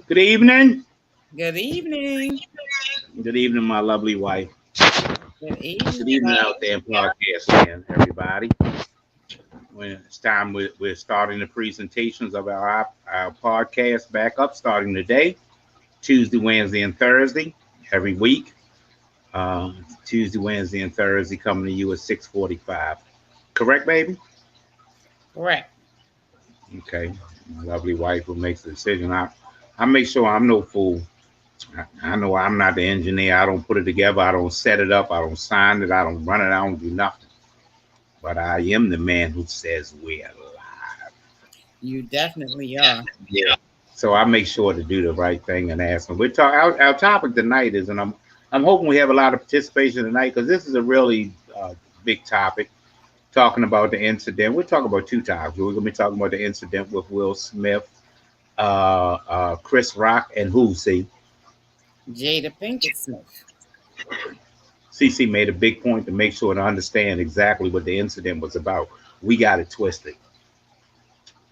Good evening. Good evening. Good evening, my lovely wife. Good Good evening, evening love. out there in podcast land, everybody. When it's time, we're starting the presentations of our podcast back up, starting today, Tuesday, Wednesday, and Thursday, every week. Tuesday, Wednesday, and Thursday coming to you at 6:45. Correct, baby? Correct. Okay. My lovely wife who makes the decision. I make sure I'm no fool. I know I'm not the engineer. I don't put it together. I don't set it up. I don't sign it. I don't run it. I don't do nothing. But I am the man who says we're live. You definitely are. Yeah. So I make sure to do the right thing and ask them. Our topic tonight is, and I'm hoping we have a lot of participation tonight because this is a really big topic. Talking about the incident, we're talking about two topics. We're going to be talking about the incident with Will Smith, Chris Rock, and who? See, Jada Pinkett Smith. CC made a big point to make sure to understand exactly what the incident was about. We got it twisted.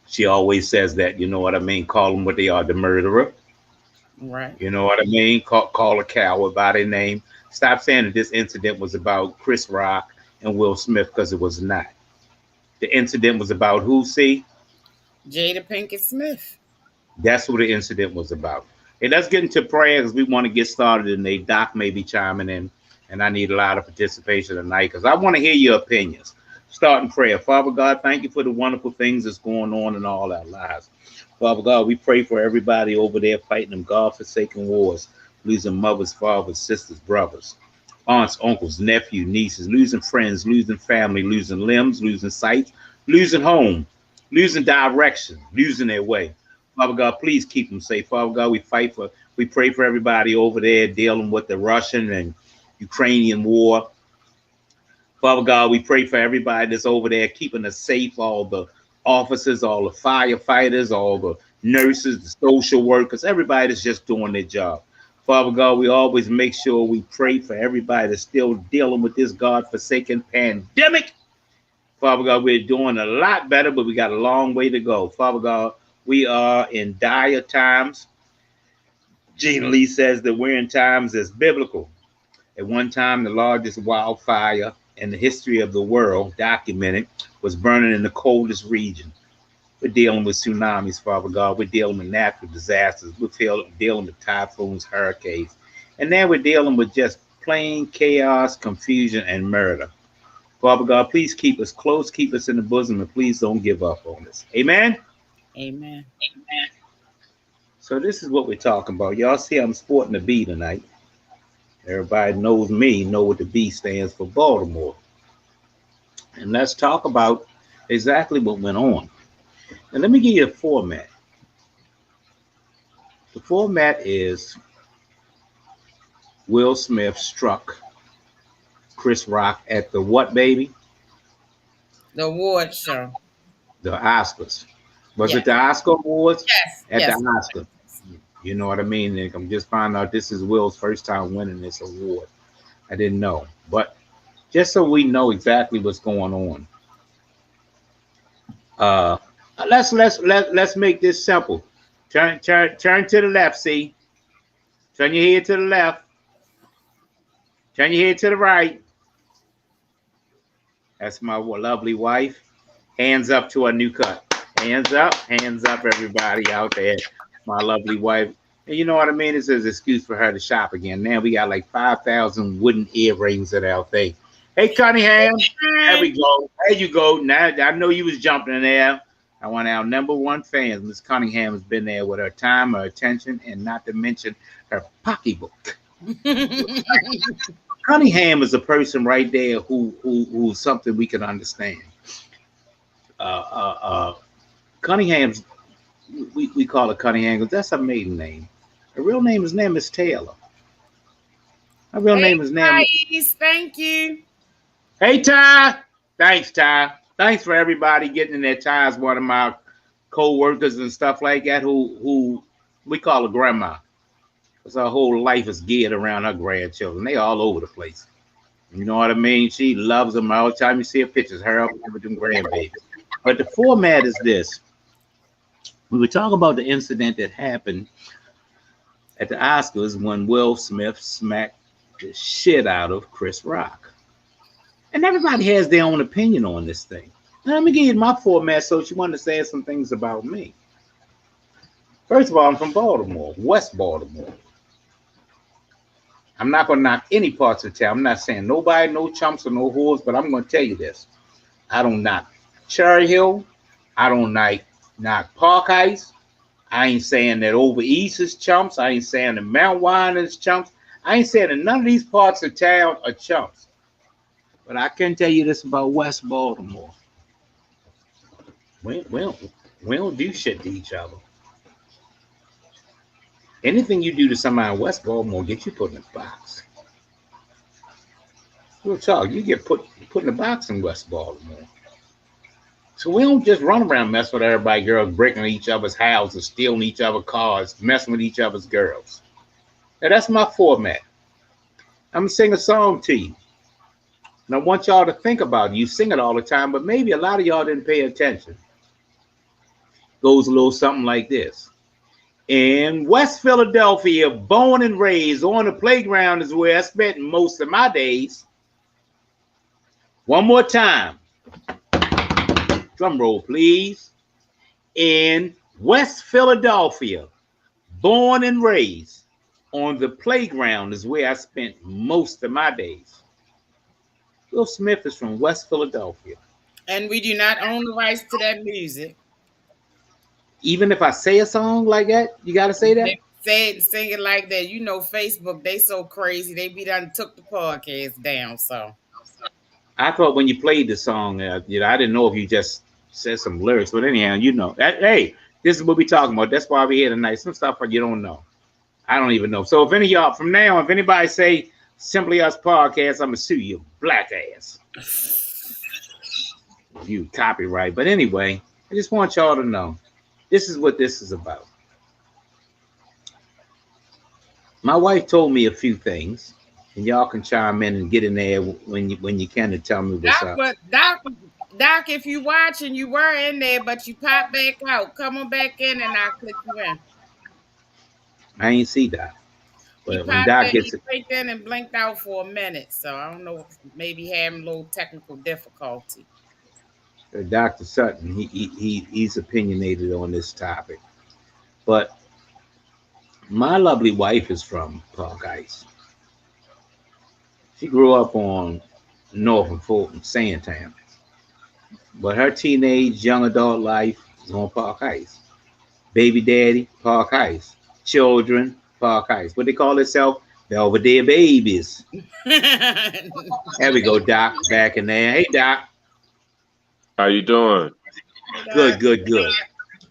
She always says that, you know what I mean? Call them what they are, the murderer. Right. You know what I mean? Call a coward by their name. Stop saying that this incident was about Chris Rock and Will Smith because it was not. The incident was about who, see? Jada Pinkett Smith. That's what the incident was about. Hey, let's get into prayer because we want to get started, and they Doc may be chiming in, and I need a lot of participation tonight because I want to hear your opinions. Starting prayer. Father God, thank you for the wonderful things that's going on in all our lives. Father God, we pray for everybody over there fighting them God-forsaken wars, losing mothers, fathers, sisters, brothers, aunts, uncles, nephews, nieces, losing friends, losing family, losing limbs, losing sight, losing home, losing direction, losing their way. Father God, please keep them safe. Father God, we pray for everybody over there dealing with the Russian and Ukrainian war. Father God, we pray for everybody that's over there keeping us safe, all the officers, all the firefighters, all the nurses, the social workers, everybody that's just doing their job. Father God, we always make sure we pray for everybody that's still dealing with this God-forsaken pandemic. Father God, we're doing a lot better, but we got a long way to go. Father God, we are in dire times. Gene Lee says that we're in times that's biblical. At one time, the largest wildfire in the history of the world, documented, was burning in the coldest region. We're dealing with tsunamis, Father God. We're dealing with natural disasters. We're dealing with typhoons, hurricanes. And now we're dealing with just plain chaos, confusion, and murder. Father God, please keep us close, keep us in the bosom, and please don't give up on us. Amen? Amen. So this is what we're talking about. Y'all see I'm sporting the B tonight. Everybody knows me, know what the B stands for, Baltimore. And let's talk about exactly what went on. And let me give you a format. The format is Will Smith struck Chris Rock at the what, baby? The award show. The Oscars. Was it Yes. the Oscar Awards? Yes. At the Yes. Oscar. You know what I mean? And I'm just finding out this is Will's first time winning this award. I didn't know. But just so we know exactly what's going on. Uh let's make this simple. Turn to the left, see? Turn your head to the left. Turn your head to the right. That's my lovely wife. Hands up to a new cut. Hands up, everybody out there. My lovely wife. And you know what I mean? It's an excuse for her to shop again. Now we got like 5,000 wooden earrings at our thing. Hey, Cunningham. There we go. There you go. Now I know you was jumping in there. I want our number one fans. Miss Cunningham has been there with her time, her attention, and not to mention her pocketbook. Cunningham is a person right there who's something we can understand. Uh, uh, uh, Cunningham's we call her Cunningham because that's her maiden name. Her real name is Taylor. Her real Hey, name is name. guys. Thank you. Hey Ty, thanks Ty. Thanks for everybody getting in their ties. One of my co-workers and stuff like that who we call her grandma because her whole life is geared around her grandchildren. They all over the place. You know what I mean? She loves them all the time. You see her pictures, her up with them grandbabies. But the format is this. We were talking about the incident that happened at the Oscars when Will Smith smacked the shit out of Chris Rock. And everybody has their own opinion on this thing. Now, let me give you my format so you understand some things about me. First of all, I'm from Baltimore, West Baltimore. I'm not going to knock any parts of town. I'm not saying nobody, no chumps or no whores, but I'm going to tell you this. I don't knock Cherry Hill. I don't knock Park Heights. I ain't saying that Over East is chumps. I ain't saying that Mount Wine is chumps. I ain't saying that none of these parts of town are chumps. But I can tell you this about West Baltimore. We don't do shit to each other. Anything you do to somebody in West Baltimore get you put in a box. Real talk, you get put in a box in West Baltimore. So we don't just run around messing with everybody, girls, breaking each other's houses, stealing each other's cars, messing with each other's girls. Now that's my format. I'm gonna sing a song to you. And I want y'all to think about it. You sing it all the time, but maybe a lot of y'all didn't pay attention. Goes a little something like this. In West Philadelphia, born and raised on the playground is where I spent most of my days. One more time. Drum roll, please. In West Philadelphia, born and raised on the playground is where I spent most of my days. Will Smith is from West Philadelphia. And we do not own the rights to that music. Even if I say a song like that, you got to say that? Say it, sing it like that. You know, Facebook, they so crazy. They be done took the podcast down, so. I thought when you played the song, I didn't know if you just said some lyrics. But anyhow, you know. Hey, this is what we're talking about. That's why we're here tonight. Some stuff you don't know. I don't even know. So if any of y'all, from now, if anybody say Simply Us Podcast, I'm going to sue you, black ass. You copyright. But anyway, I just want y'all to know. This is what this is about. My wife told me a few things, and y'all can chime in and get in there when you can to tell me what's up. Doc, if you watching, you were in there, but you popped back out. Come on back in, and I'll click you in. I ain't see Doc. But when Doc gets it, he in and blinked out for a minute, so I don't know, maybe having a little technical difficulty. Dr. Sutton, he's opinionated on this topic. But my lovely wife is from Park Heights. She grew up on North and Fulton, Sandtown. But her teenage, young adult life is on Park Heights. Baby daddy, Park Heights. Children, Park Heights. What they call themselves? Belvedere babies. There we go, Doc, back in there. Hey, Doc. How you doing? Good.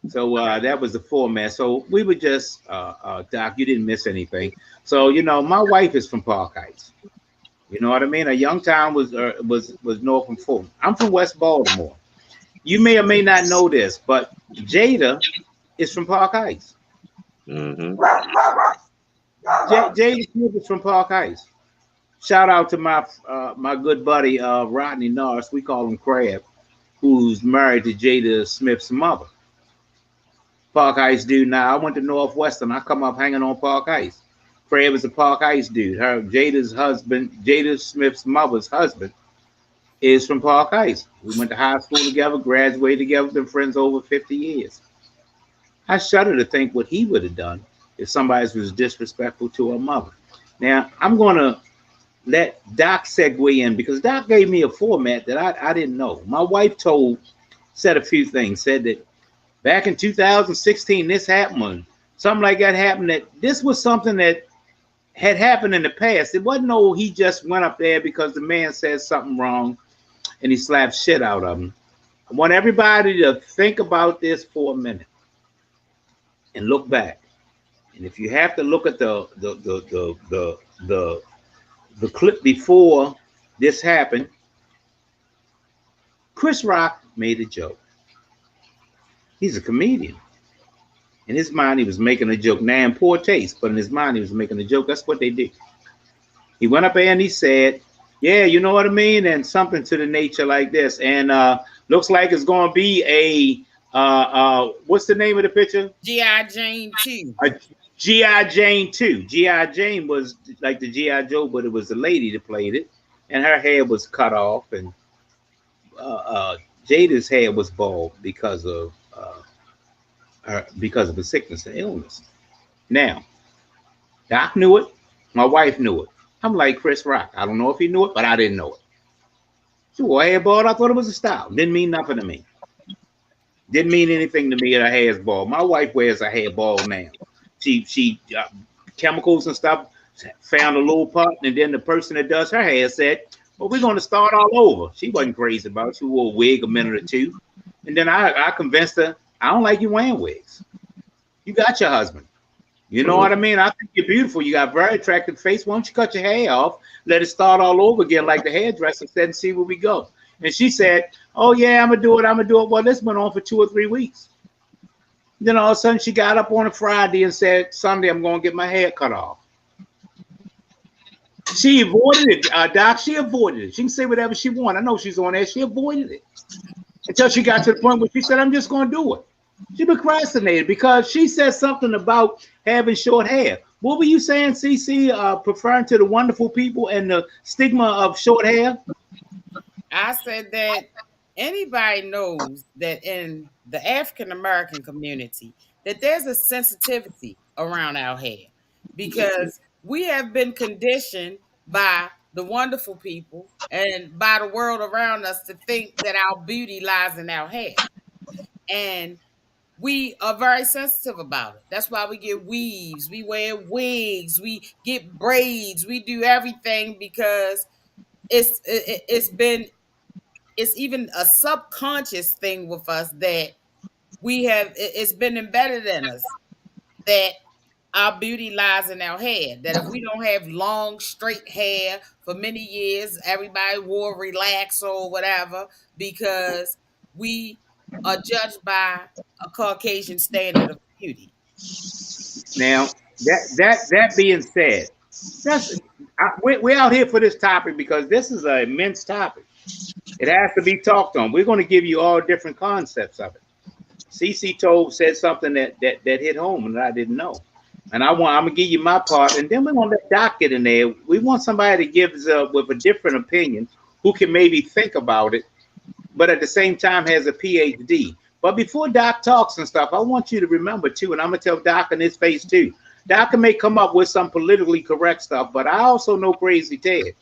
So that was the format. So we were just, Doc, you didn't miss anything. So, you know, my wife is from Park Heights. You know what I mean? A young town was North and Fulton. I'm from West Baltimore. You may or may not know this, but Jada is from Park Heights. Mm-hmm. Jada Smith is from Park Heights. Shout out to my good buddy Rodney Norris. We call him Crab, who's married to Jada Smith's mother. Park Heights dude. Now I went to Northwestern. I come up hanging on Park Heights. Fred was a Park Heights dude. Jada's husband, Jada Smith's mother's husband, is from Park Heights. We went to high school together, graduated together, been friends over 50 years. I shudder to think what he would have done if somebody was disrespectful to her mother. Now, I'm going to let Doc segue in because Doc gave me a format that I didn't know. My wife said a few things, said that back in 2016, this happened. Something like that happened. That this was something that had happened in the past. It wasn't he just went up there because the man said something wrong and he slapped shit out of him. I want everybody to think about this for a minute and look back. And if you have to look at the clip before this happened, Chris Rock made a joke. He's a comedian. In his mind, he was making a joke. Now, in poor taste, but in his mind, he was making a joke. That's what they did. He went up there and he said, yeah, you know what I mean? And something to the nature like this. And looks like it's going to be a, what's the name of the picture? G.I. Jane 2. G.I. Jane too. G.I. Jane was like the G.I. Joe, but it was a lady that played it, and her hair was cut off, and Jada's hair was bald because of a sickness and illness. Now, Doc knew it. My wife knew it. I'm like Chris Rock. I don't know if he knew it, but I didn't know it. She wore hair bald. I thought it was a style. Didn't mean nothing to me. Didn't mean anything to me that her hair is bald. My wife wears her hair bald now. She chemicals and stuff found a little part, and then the person that does her hair said, well, we're going to start all over. She wasn't crazy about it. She wore a wig a minute or two. And then I convinced her, I don't like you wearing wigs. You got your husband. You know what I mean? I think you're beautiful. You got a very attractive face. Why don't you cut your hair off? Let it start all over again like the hairdresser said and see where we go. And she said, oh, yeah, I'm going to do it. I'm going to do it. Well, this went on for 2 or 3 weeks. Then all of a sudden she got up on a Friday and said, Sunday, I'm going to get my hair cut off. She avoided it, Doc. She avoided it. She can say whatever she wants. I know she's on there. She avoided it until she got to the point where she said, I'm just going to do it. She procrastinated because she said something about having short hair. What were you saying, CC, preferring to the wonderful people and the stigma of short hair? I said that anybody knows that in the African-American community that there's a sensitivity around our hair because we have been conditioned by the wonderful people and by the world around us to think that our beauty lies in our hair. And we are very sensitive about it. That's why we get weaves, we wear wigs, we get braids, we do everything because it's even a subconscious thing with us that it's been embedded in us that our beauty lies in our hair. That if we don't have long, straight hair for many years, everybody wore relaxo or whatever because we are judged by a Caucasian standard of beauty. Now, that being said, we're out here for this topic because this is an immense topic. It has to be talked on. We're going to give you all different concepts of it. CC said something that hit home and I didn't know. And I'm going to give you my part, and then we're going to let Doc get in there. We want somebody that gives with a different opinion who can maybe think about it, but at the same time has a PhD. But before Doc talks and stuff, I want you to remember too, and I'm going to tell Doc in his face too, Doc may come up with some politically correct stuff, but I also know Crazy Ted.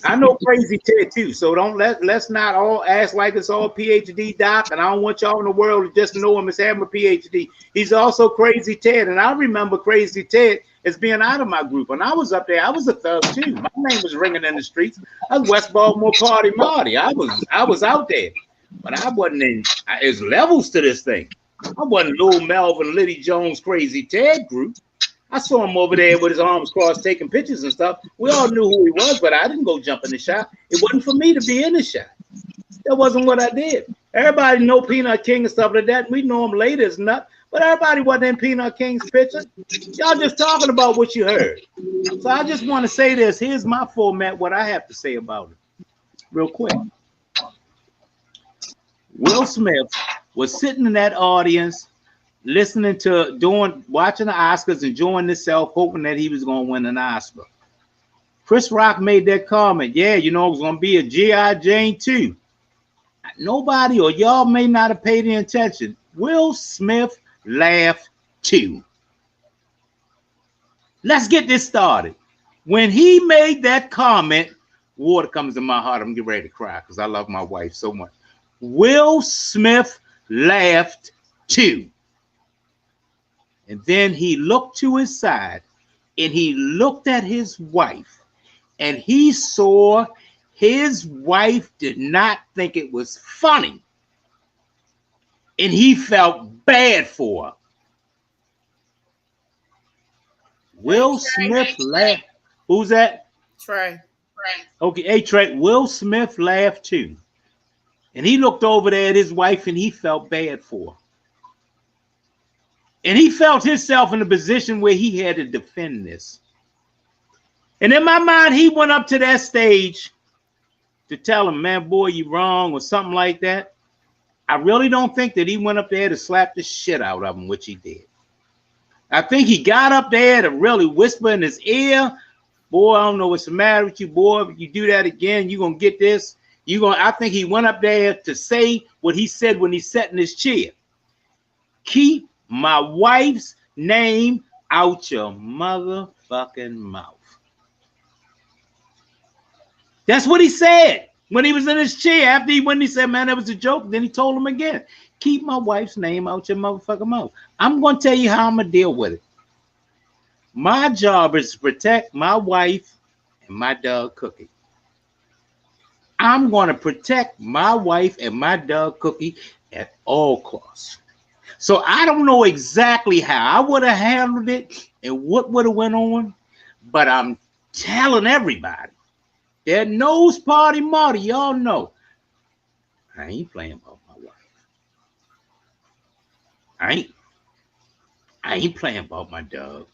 I know Crazy Ted too, so let's not all act like it's all PhD Doc, and I don't want y'all in the world to just know him as having a PhD. He's also Crazy Ted, and I remember Crazy Ted as being out of my group. When I was up there, I was a thug too. My name was ringing in the streets. I was West Baltimore Party Marty. I was out there, but I wasn't in. There's levels to this thing. I wasn't Lil Melvin, Liddy Jones, Crazy Ted group. I saw him over there with his arms crossed taking pictures and stuff. We all knew who he was, but I didn't go jump in the shot. It wasn't for me to be in the shot. That wasn't what I did. Everybody know Peanut King and stuff like that. We know him later as nut, but everybody wasn't in Peanut King's picture. Y'all just talking about what you heard. So I just want to say this. Here's my format, what I have to say about it. Real quick. Will Smith was sitting in that audience listening to watching the Oscars, enjoying himself, hoping that he was going to win an Oscar. Chris Rock made that comment. Yeah, it was going to be a G.I. Jane too. Nobody or y'all may not have paid any attention. Will Smith laughed too. Let's get this started. When he made that comment, water comes in my heart. I'm getting ready to cry because I love my wife so much. Will Smith laughed too. And then he looked to his side and he looked at his wife and he saw his wife did not think it was funny. And he felt bad for her. Will Smith laughed. Who's that? Trey. Okay, hey Trey. Will Smith laughed too. And he looked over there at his wife and he felt bad for her. And he felt himself in a position where he had to defend this. And in my mind, he went up to that stage to tell him, man, boy, you wrong or something like that. I really don't think that he went up there to slap the shit out of him, which he did. I think he got up there to really whisper in his ear, boy, I don't know what's the matter with you, boy. If you do that again, you're gonna get this. I think he went up there to say what he said when he sat in his chair. Keep my wife's name out your motherfucking mouth. That's what he said when he was in his chair. After he said, man, that was a joke. Then he told him again, keep my wife's name out your motherfucking mouth. I'm going to tell you how I'm going to deal with it. My job is to protect my wife and my dog Cookie. I'm going to protect my wife and my dog Cookie at all costs. So I don't know exactly how I would have handled it and what would have went on, but I'm telling everybody that knows Party Marty, y'all know, I ain't playing about my wife. I ain't playing about my dog.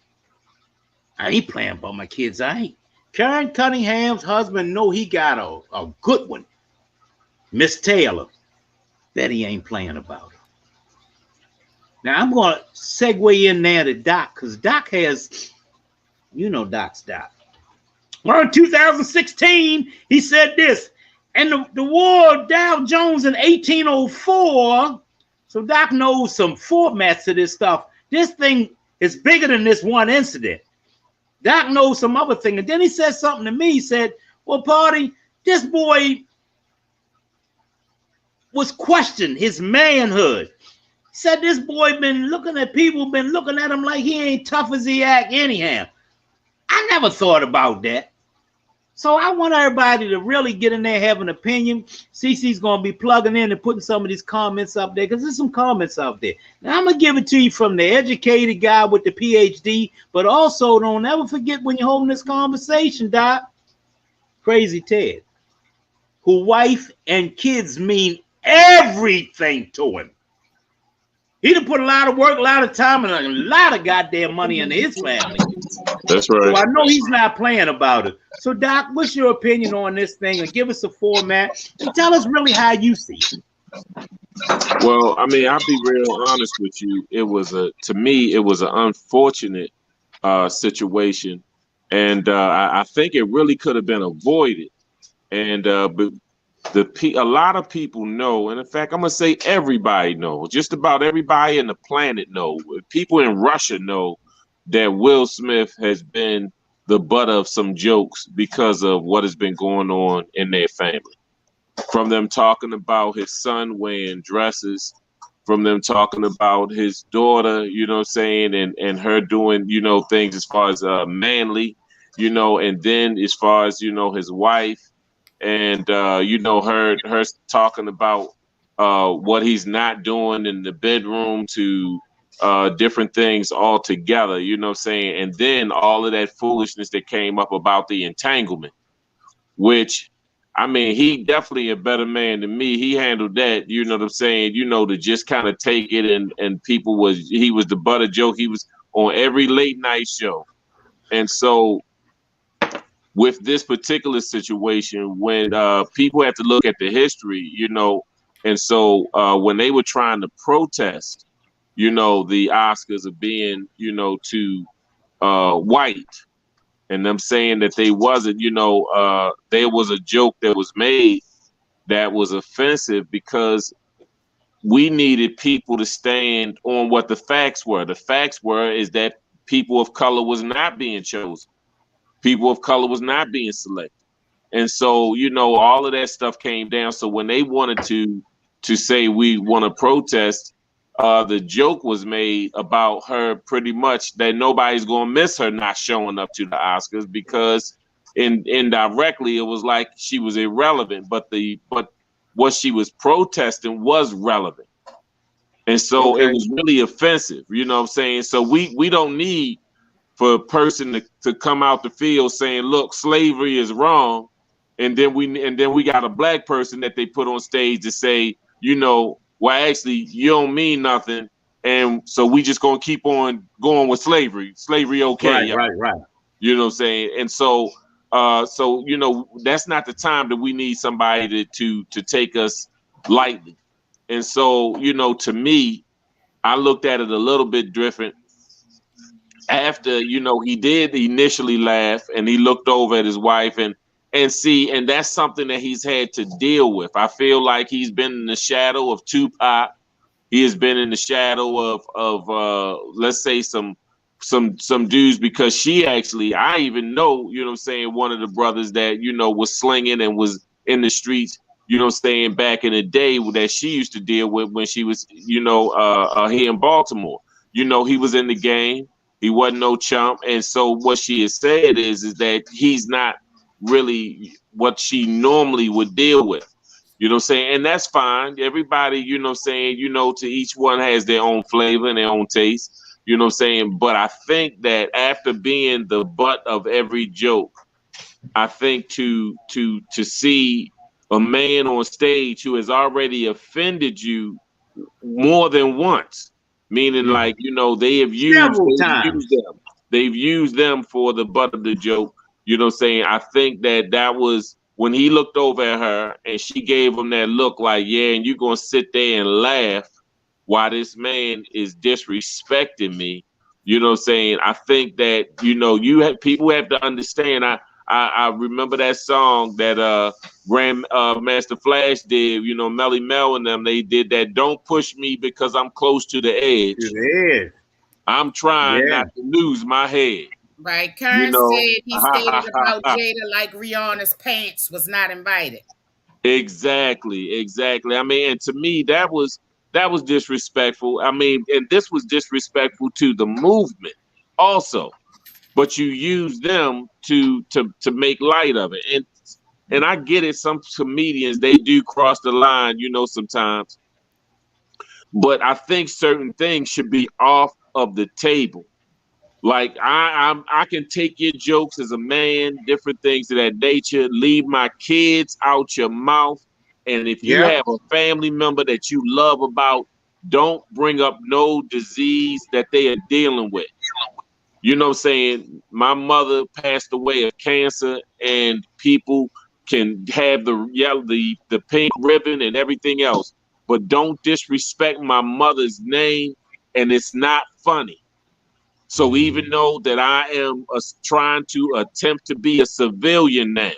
I ain't playing about my kids. I ain't. Karen Cunningham's husband know he got a good one, Miss Taylor, that he ain't playing about her. Now I'm going to segue in there to Doc, because Doc has, you know Doc's Doc. Well, in 2016, he said this, and the war of Dow Jones in 1804, so Doc knows some formats of this stuff. This thing is bigger than this one incident. Doc knows some other thing. And then he said something to me. He said, well, Party, this boy was questioned his manhood. He said this boy been looking at people, been looking at him like he ain't tough as he act anyhow. I never thought about that. So I want everybody to really get in there, have an opinion. CC's going to be plugging in and putting some of these comments up there, because there's some comments out there. Now, I'm going to give it to you from the educated guy with the PhD, but also don't ever forget when you're holding this conversation, Doc, Crazy Ted, who wife and kids mean everything to him. He done put a lot of work, a lot of time, and a lot of goddamn money into his family. That's right. So I know he's not playing about it. So, Doc, what's your opinion on this thing? And give us a format and tell us really how you see it. Well, I mean, I'll be real honest with you. To me, it was an unfortunate situation. And I think it really could have been avoided. And but a lot of people know, and in fact, I'm gonna say everybody knows, just about everybody on the planet knows. People in Russia know that Will Smith has been the butt of some jokes because of what has been going on in their family. From them talking about his son wearing dresses, from them talking about his daughter, you know what I'm saying, and her doing, you know, things as far as manly, you know, and then as far as, you know, his wife, and you know, her talking about what he's not doing in the bedroom to different things altogether, you know what I'm saying? And then all of that foolishness that came up about the entanglement, which, I mean, he definitely a better man than me. He handled that, you know what I'm saying, you know, to just kind of take it, and he was the butt of joke. He was on every late night show. And so with this particular situation, when people have to look at the history, you know, and so when they were trying to protest, you know, the Oscars of being, you know, too white, and them saying that they wasn't, you know, there was a joke that was made that was offensive because we needed people to stand on what the facts were. The facts is that people of color was not being chosen. People of color was not being selected. And so, you know, all of that stuff came down. So when they wanted to say we want to protest, the joke was made about her pretty much that nobody's going to miss her not showing up to the Oscars, because indirectly it was like she was irrelevant, but what she was protesting was relevant. And so It was really offensive, you know what I'm saying? So we don't need for a person to come out the field saying, look, slavery is wrong. And then we got a black person that they put on stage to say, you know, well, actually, you don't mean nothing. And so we just going to keep on going with slavery. Slavery, okay. Right. You know what I'm saying? And so, you know, that's not the time that we need somebody to take us lightly. And so, you know, to me, I looked at it a little bit different. after, you know, he did initially laugh and he looked over at his wife and see, and that's something that he's had to deal with. I feel like he's been in the shadow of Tupac. He has been in the shadow of let's say some dudes, because she actually, I even know, you know what I'm saying, one of the brothers that, you know, was slinging and was in the streets, you know what I'm saying, back in the day that she used to deal with when she was, you know, here in Baltimore. You know, he was in the game. He wasn't no chump. And so what she has said is that he's not really what she normally would deal with. You know what I'm saying? And that's fine. Everybody, you know what I'm saying, you know, to each one has their own flavor and their own taste. You know what I'm saying? But I think that after being the butt of every joke, I think to see a man on stage who has already offended you more than once, meaning like, you know, they've used them. They've used them for the butt of the joke. You know what I'm saying? I think that was when he looked over at her and she gave him that look like, yeah, and you're going to sit there and laugh while this man is disrespecting me. You know what I'm saying? I think that, you know, people have to understand. I remember that song that Grandmaster Flash did, you know, Melly Mel and them, they did that, don't push me because I'm close to the edge. I'm trying not to lose my head. Right. Kern said he stated about Jada like Rihanna's pants was not invited. Exactly. I mean, and to me, that was disrespectful. I mean, and this was disrespectful to the movement also. But you use them to make light of it. And I get it, some comedians, they do cross the line, you know, sometimes. But I think certain things should be off of the table. Like I can take your jokes as a man, different things of that nature. Leave my kids out your mouth. And if you have a family member that you love about, don't bring up no disease that they are dealing with. You know what I'm saying? My mother passed away of cancer, and people can have the pink ribbon and everything else, but don't disrespect my mother's name, and it's not funny. So even though that I am trying to attempt to be a civilian now,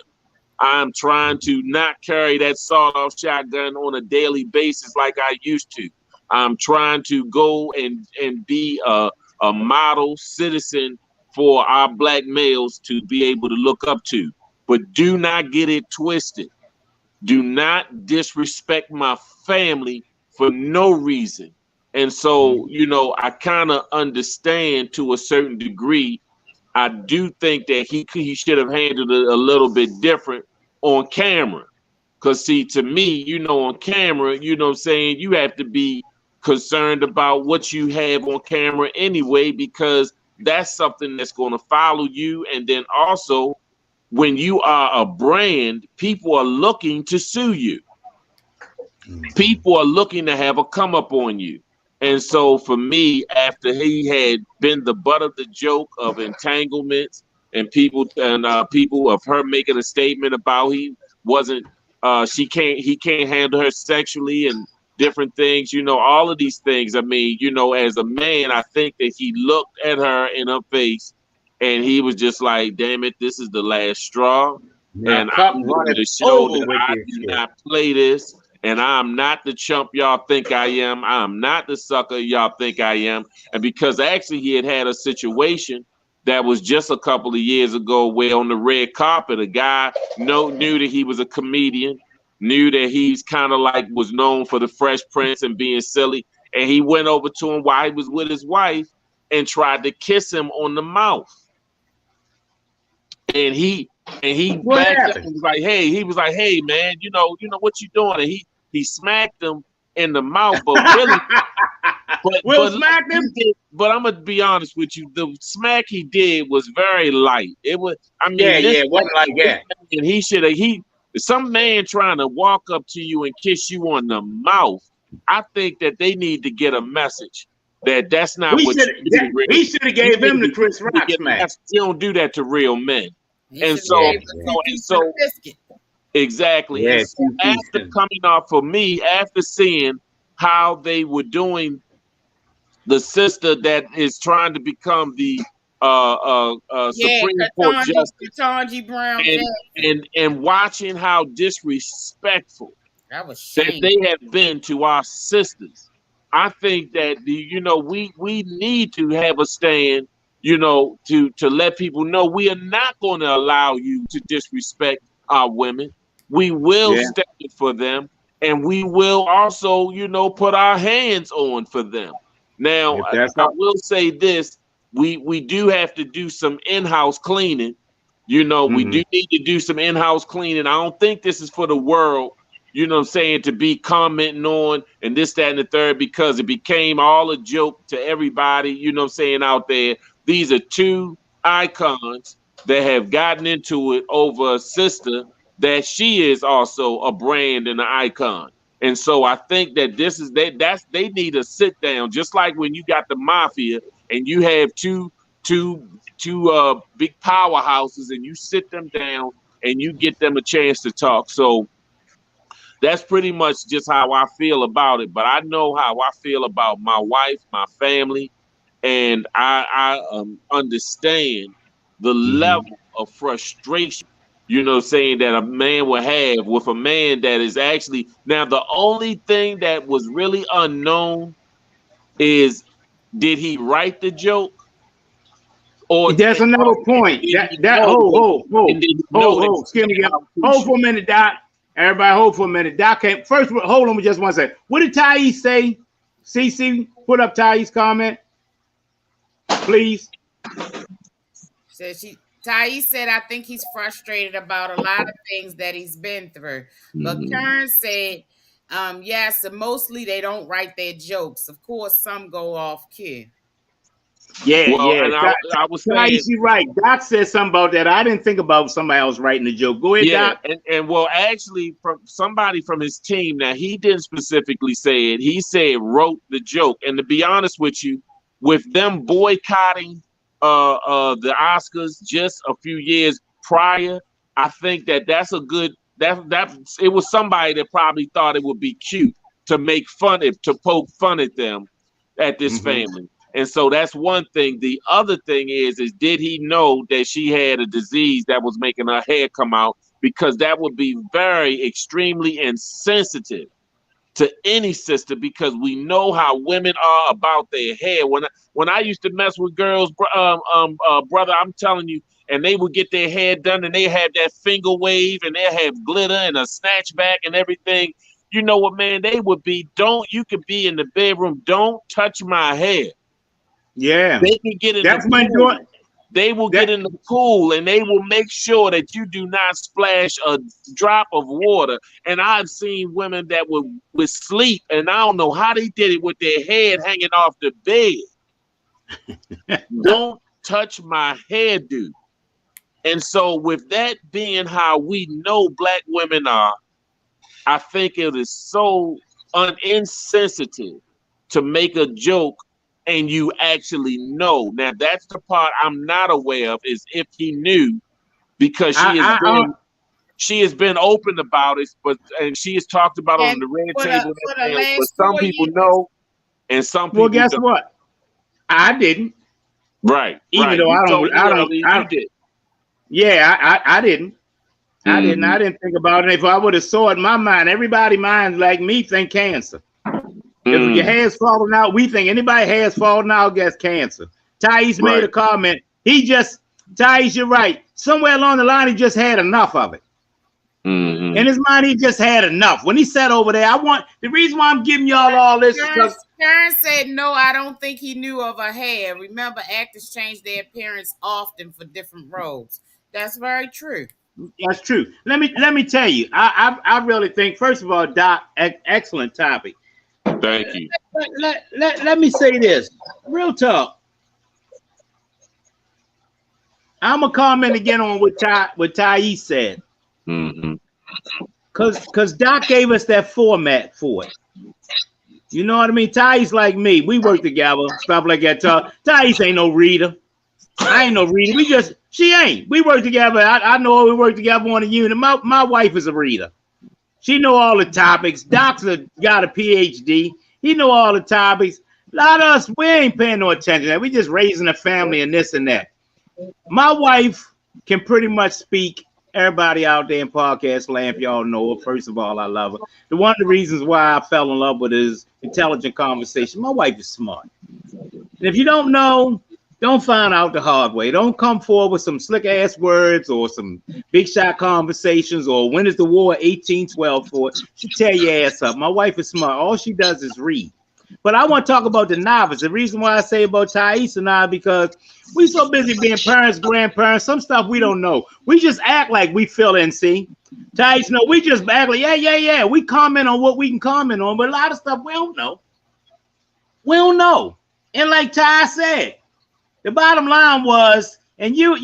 I'm trying to not carry that sawed-off shotgun on a daily basis like I used to. I'm trying to go and be a model citizen for our black males to be able to look up to. But do not get it twisted. Do not disrespect my family for no reason. And so, you know, I kind of understand to a certain degree. I do think that he should have handled it a little bit different on camera. Because, see, to me, you know, on camera, you know what I'm saying, you have to be concerned about what you have on camera anyway, because that's something that's going to follow you. And then also, when you are a brand, people are looking to sue you. People are looking to have a come up on you. And so for me, after he had been the butt of the joke of entanglements and people of her making a statement about he can't handle her sexually and different things, you know, all of these things. I mean, you know, as a man, I think that he looked at her in her face and he was just like, damn it, this is the last straw. And I'm going to show that I do not play this. And I'm not the chump y'all think I am. I'm not the sucker y'all think I am. And because actually he had a situation that was just a couple of years ago where on the red carpet, a guy knew that he was a comedian, knew that he's kind of like was known for the Fresh Prince and being silly. And he went over to him while he was with his wife and tried to kiss him on the mouth. And he backed up and was like, hey, man, you know what you doing? And he smacked him in the mouth, but really, but I'm gonna be honest with you, the smack he did was very light. It was, I mean, it wasn't like that. And some man trying to walk up to you and kiss you on the mouth. I think that they need to get a message that's not what he should have gave him the Chris Rock smack. You don't do that to real men. And so exactly. Yeah, and so after coming off for me, after seeing how they were doing the sister that is trying to become the Supreme Court justice, Ketanji Brown and watching how disrespectful that they have been to our sisters. I think that we need to have a stand, to let people know we are not going to allow you to disrespect our women. We will stand for them, and we will also, put our hands on for them. Now, I will say this: we do have to do some in-house cleaning. We do need to do some in-house cleaning. I don't think this is for the world, to be commenting on and this, that, and the third, because it became all a joke to everybody, out there. These are two icons that have gotten into it over a sister that she is also a brand and an icon. And so I think that they need to sit down, just like when you got the mafia and you have two big powerhouses, and you sit them down and you get them a chance to talk. So that's pretty much just how I feel about it. But I know how I feel about my wife, my family, and I understand the level of frustration, saying that a man will have with a man that is actually. Now, the only thing that was really unknown is, did he write the joke? Or there's another point. Hold for a minute, Doc. Everybody hold for a minute. Doc can't first hold on just one second. What did Thais say? CC, put up Thais' comment, please. Thais said, I think he's frustrated about a lot of things that he's been through. But Karen said, yes, mostly they don't write their jokes. Of course, some go off cue. And I was saying, you're right. Doc said something about that. I didn't think about somebody else writing the joke. Go ahead, Doc. And actually, from somebody from his team. Now, he didn't specifically say it. He said wrote the joke. And to be honest with you, with them boycotting the Oscars just a few years prior, I think that's a good. That it was somebody that probably thought it would be cute to poke fun at them, at this family. And so that's one thing. The other thing is did he know that she had a disease that was making her hair come out? Because that would be very extremely insensitive to any sister, because we know how women are about their hair. When I used to mess with girls, brother, I'm telling you, and they would get their hair done and they have that finger wave and they have glitter and a snatchback and everything. You know what, man? They would be, you could be in the bedroom, don't touch my hair. Yeah, they can get in the pool. They will get in the pool and they will make sure that you do not splash a drop of water. And I've seen women that would sleep, and I don't know how they did it, with their head hanging off the bed. Don't touch my hair, dude. And so with that being how we know Black women are, I think it is so insensitive to make a joke and you actually know. Now, that's the part I'm not aware of, is if he knew, because she has been open about it, and she has talked about it on the red table. But some people know, and some people guess don't. What? I didn't. Right. Even though I did. Yeah, I didn't. I didn't think about it. If I would have saw it in my mind, everybody minds like me think cancer. If your hair's falling out, we think anybody hair's falling out gets cancer. Thais made a comment. Thais, you're right. Somewhere along the line, he just had enough of it. In his mind, he just had enough. When he sat over there, the reason why I'm giving y'all all this is because Karen said, no, I don't think he knew of her hair. Remember, actors change their appearance often for different roles. That's very true. That's true. Let me tell you, I really think, first of all, Doc, excellent topic. Thank you. Let me say this. Real talk. I'm going to comment again on what Thais said. Because Doc gave us that format for it. You know what I mean? Thais like me. We work together. Stuff like that. Thais ain't no reader. I ain't no reader. She ain't. We work together. I know we work together on a unit. My wife is a reader. She know all the topics. Doc's got a PhD. He know all the topics. A lot of us, we ain't paying no attention. We just raising a family and this and that. My wife can pretty much speak. Everybody out there in podcast land, if y'all know her, first of all, I love her. One of the reasons why I fell in love with her is intelligent conversation. My wife is smart. And if you don't know, don't find out the hard way. Don't come forward with some slick ass words or some big shot conversations or when is the war 1812 for? She tear your ass up. My wife is smart. All she does is read. But I want to talk about the novice. The reason why I say about Thais and I, because we so busy being parents, grandparents, some stuff we don't know. We just act like we feel NC. Thais, no, we just act like, yeah. We comment on what we can comment on, but a lot of stuff we don't know. We don't know. And like Ty said, the bottom line was, and you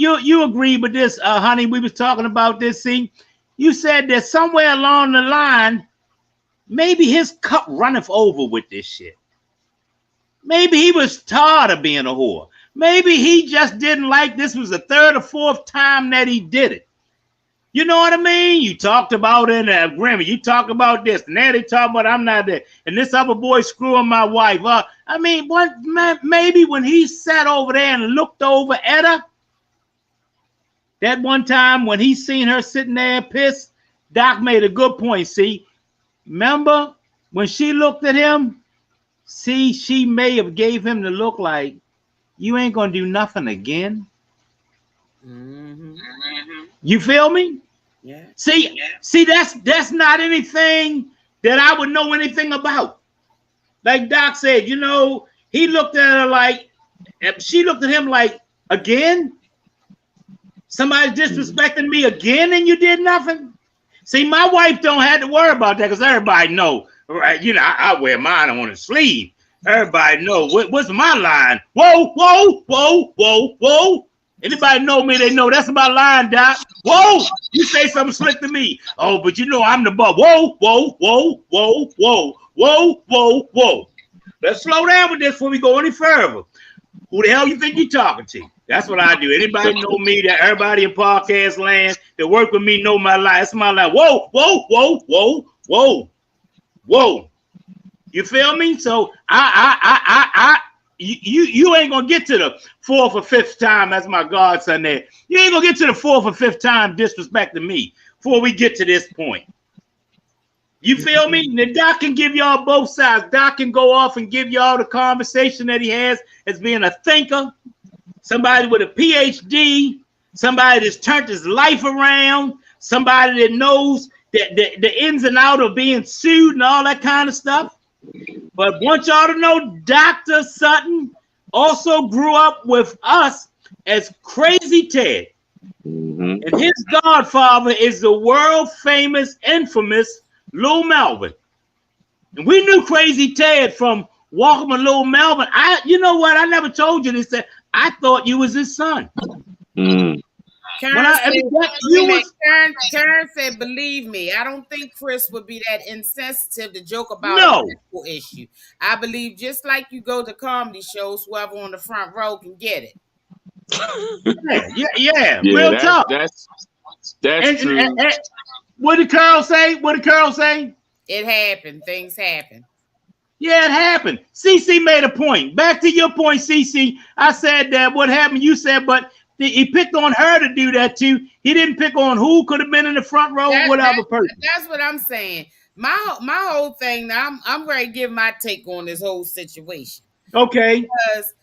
agreed with this, honey, we was talking about this, see? You said that somewhere along the line, maybe his cup runneth over with this shit. Maybe he was tired of being a whore. Maybe he just didn't like this was the third or fourth time that he did it. You know what I mean? You talked about it in the agreement. You talk about this. And now they talk about I'm not there. And this other boy screwing my wife up. I mean, maybe when he sat over there and looked over at her, that one time when he seen her sitting there pissed, Doc made a good point, see? Remember when she looked at him? See, she may have gave him the look like, you ain't gonna do nothing again. Mm-hmm. You feel me? Yeah. See, that's not anything that I would know anything about. Like Doc said, you know, he looked at her like, she looked at him like, again? Somebody disrespecting me again and you did nothing? See, my wife don't have to worry about that because everybody know, right? You know, I wear mine on the sleeve. Everybody know what's my line. Whoa. Anybody know me, they know that's my line, Doc. Whoa, you say something slick to me. Oh, but you know I'm the butt. Whoa. Let's slow down with this before we go any further. Who the hell you think you're talking to? That's what I do. Anybody know me, that everybody in podcast land that work with me know my line. That's my line. Whoa. You feel me? So you ain't gonna get to the fourth or fifth time. That's my godson there. You ain't gonna get to the fourth or fifth time disrespecting me before we get to this point. You feel me? The Doc can give y'all both sides. Doc can go off and give y'all the conversation that he has as being a thinker, somebody with a PhD, somebody that's turned his life around, somebody that knows the ins and outs of being sued and all that kind of stuff. But want y'all to know, Dr. Sutton also grew up with us as Crazy Ted. Mm-hmm. And his godfather is the world famous, infamous Lil Melvin. And we knew Crazy Ted from Walking with Lil Melvin. You know what? I never told you this. I thought you was his son. Karen said, believe me, I don't think Chris would be that insensitive to joke about a medical issue. I believe just like you go to comedy shows, whoever on the front row can get it. Yeah, real talk. That's true. And what did Carl say? It happened. Things happen. Yeah, it happened. CC made a point. Back to your point, CC. I said that what happened, you said, but he picked on her to do that too. He didn't pick on who could have been in the front row or whatever person. That's what I'm saying. My whole thing now, I'm ready to give my take on this whole situation. Okay. Because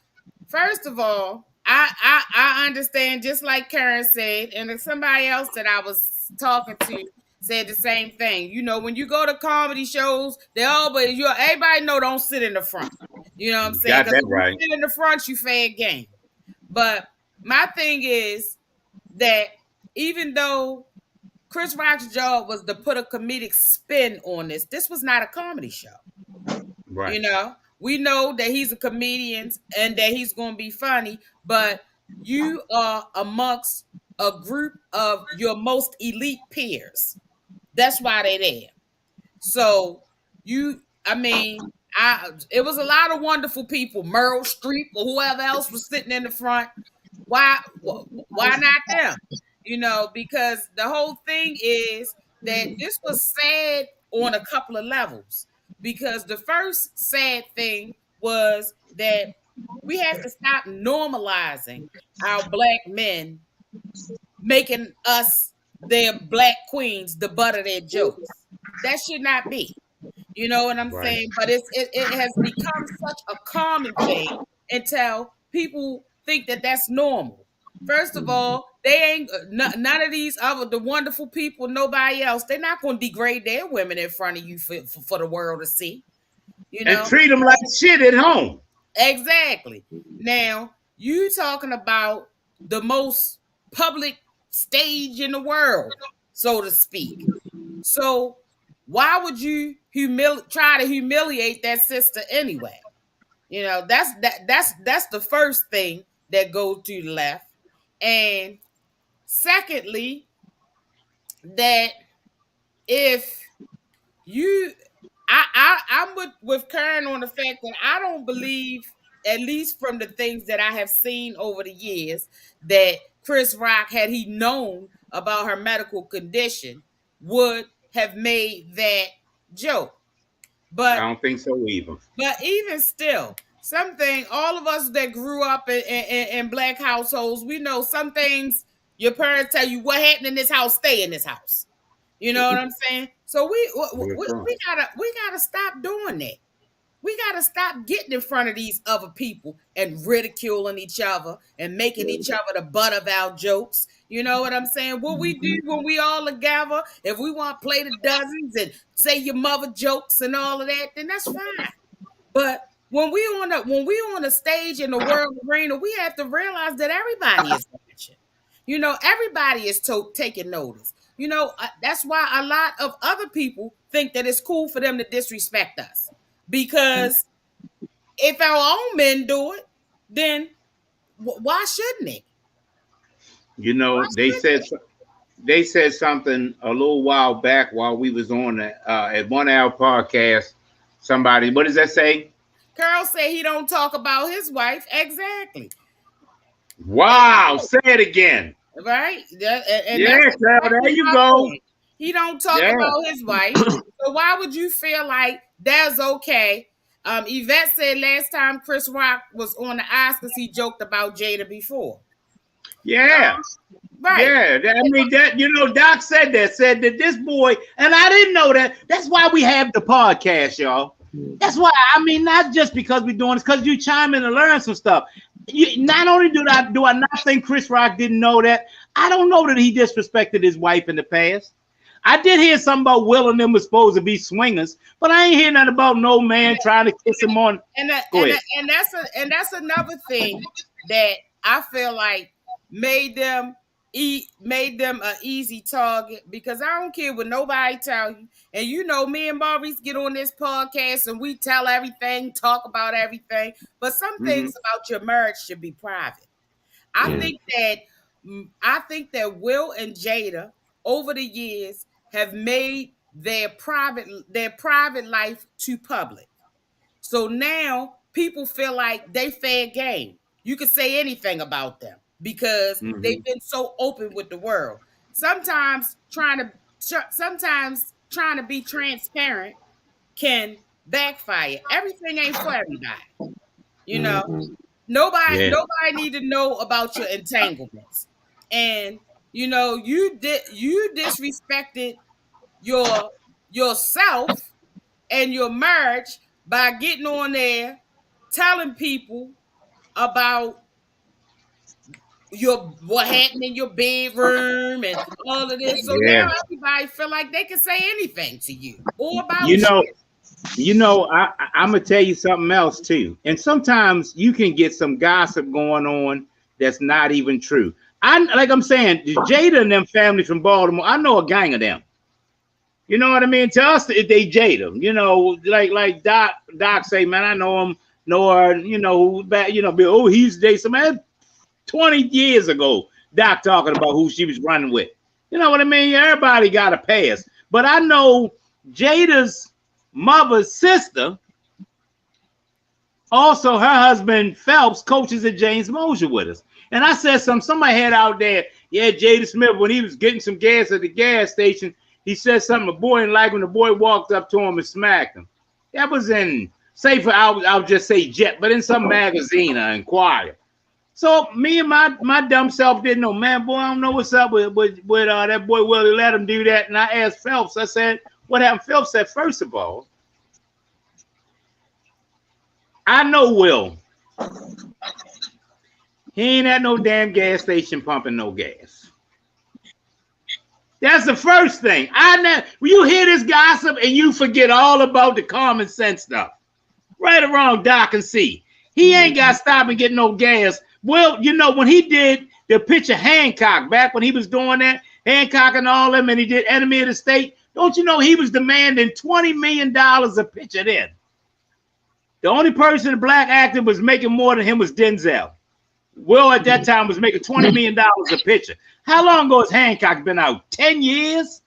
first of all, I understand, just like Karen said, and somebody else that I was talking to said the same thing. You know, when you go to comedy shows, everybody know don't sit in the front. You know what I'm saying? Got that right. When you sit in the front, you fair game. But my thing is that even though Chris Rock's job was to put a comedic spin on this was not a comedy show. Right. You know, we know that he's a comedian and that he's going to be funny, but you are amongst a group of your most elite peers. That's why they're there. So it was a lot of wonderful people. Meryl Streep or whoever else was sitting in the front. Why not them? You know, because the whole thing is that this was sad on a couple of levels. Because the first sad thing was that we have to stop normalizing our black men making us their black queens the butt of their jokes. That should not be. You know what I'm saying? But it has become such a common thing until people think that that's normal. First of all, they ain't none of these other the wonderful people, nobody else. They're not going to degrade their women in front of you for the world to see. You know, and treat them like shit at home. Exactly. Now you talking about the most public stage in the world, so to speak. So why would you try to humiliate that sister anyway? You know, that's the first thing that goes to the left. And secondly, that if you I'm with Karen on the fact that I don't believe, at least from the things that I have seen over the years, that Chris Rock, had he known about her medical condition, would have made that joke. But I don't think so either. But even still, something all of us that grew up in black households, we know some things your parents tell you what happened in this house, stay in this house. You know what I'm saying? So we gotta stop doing that. We gotta stop getting in front of these other people and ridiculing each other and making each other the butt of our jokes. You know what I'm saying? What we do when we all together, if we want to play the dozens and say your mother jokes and all of that, then that's fine. But when we on the stage in the world arena, we have to realize that everybody is watching. You know, everybody is taking notice. You know, that's why a lot of other people think that it's cool for them to disrespect us. Because if our own men do it, then why shouldn't it? You know, they said something a little while back while we was on at 1 hour podcast. Somebody, what does that say? Carl said he don't talk about his wife. Exactly. Wow, say it again. Right? Yes, there you go. He don't talk about his wife. So why would you feel like that's okay? Yvette said last time Chris Rock was on the Oscars, he joked about Jada before. Yeah. Right. Yeah. I mean, that, you know, Doc said that this boy, and I didn't know that. That's why we have the podcast, y'all. That's why, I mean, not just because we're doing this, because you chime in and learn some stuff. Not only do I not think Chris Rock didn't know that, I don't know that he disrespected his wife in the past. I did hear something about Will and them was supposed to be swingers, but I ain't hear nothing about no man trying to kiss him on. And that's another thing that I feel like made them an easy target, because I don't care what nobody tell you. And you know, me and Maurice get on this podcast and we tell everything, talk about everything, but some things about your marriage should be private. I think that Will and Jada over the years have made their private life too public. So now people feel like they fair game. You can say anything about them because they've been so open with the world. Sometimes trying to be transparent can backfire. Everything ain't for everybody. You know, nobody need to know about your entanglements. And you know, you disrespected yourself and your marriage by getting on there telling people about what happened in your bedroom and all of this. So now everybody feel like they can say anything to you or about you. I'm gonna tell you something else too. And sometimes you can get some gossip going on that's not even true. I'm saying, Jada and them family from Baltimore, I know a gang of them. You know what I mean? To us, they Jada. You know, like Doc say, man, I know him. Know her. You know, he's Jason, man. 20 years ago, Doc talking about who she was running with. You know what I mean? Everybody got a pass. But I know Jada's mother's sister, also her husband Phelps, coaches at James Mosher with us. And I said somebody had out there, Jada Smith, when he was getting some gas at the gas station, he said something a boy didn't like when the boy walked up to him and smacked him. That was in say for I'll just say Jet, but in some magazine or Inquirer. So me and my dumb self didn't know, man, boy, I don't know what's up with that boy Willie. Let him do that. And I asked Phelps, I said, what happened? Phelps said, first of all, I know Will. He ain't at no damn gas station pumping no gas. That's the first thing. When you hear this gossip and you forget all about the common sense stuff. Right or wrong, Doc and C. He ain't got to stop and get no gas. Well, you know, when he did the picture Hancock, back when he was doing that, Hancock and all them, and he did Enemy of the State, don't you know he was demanding $20 million a picture then? The only person, the black actor, was making more than him was Denzel. Will at that time was making $20 million a picture. How long ago has Hancock been out? 10 years?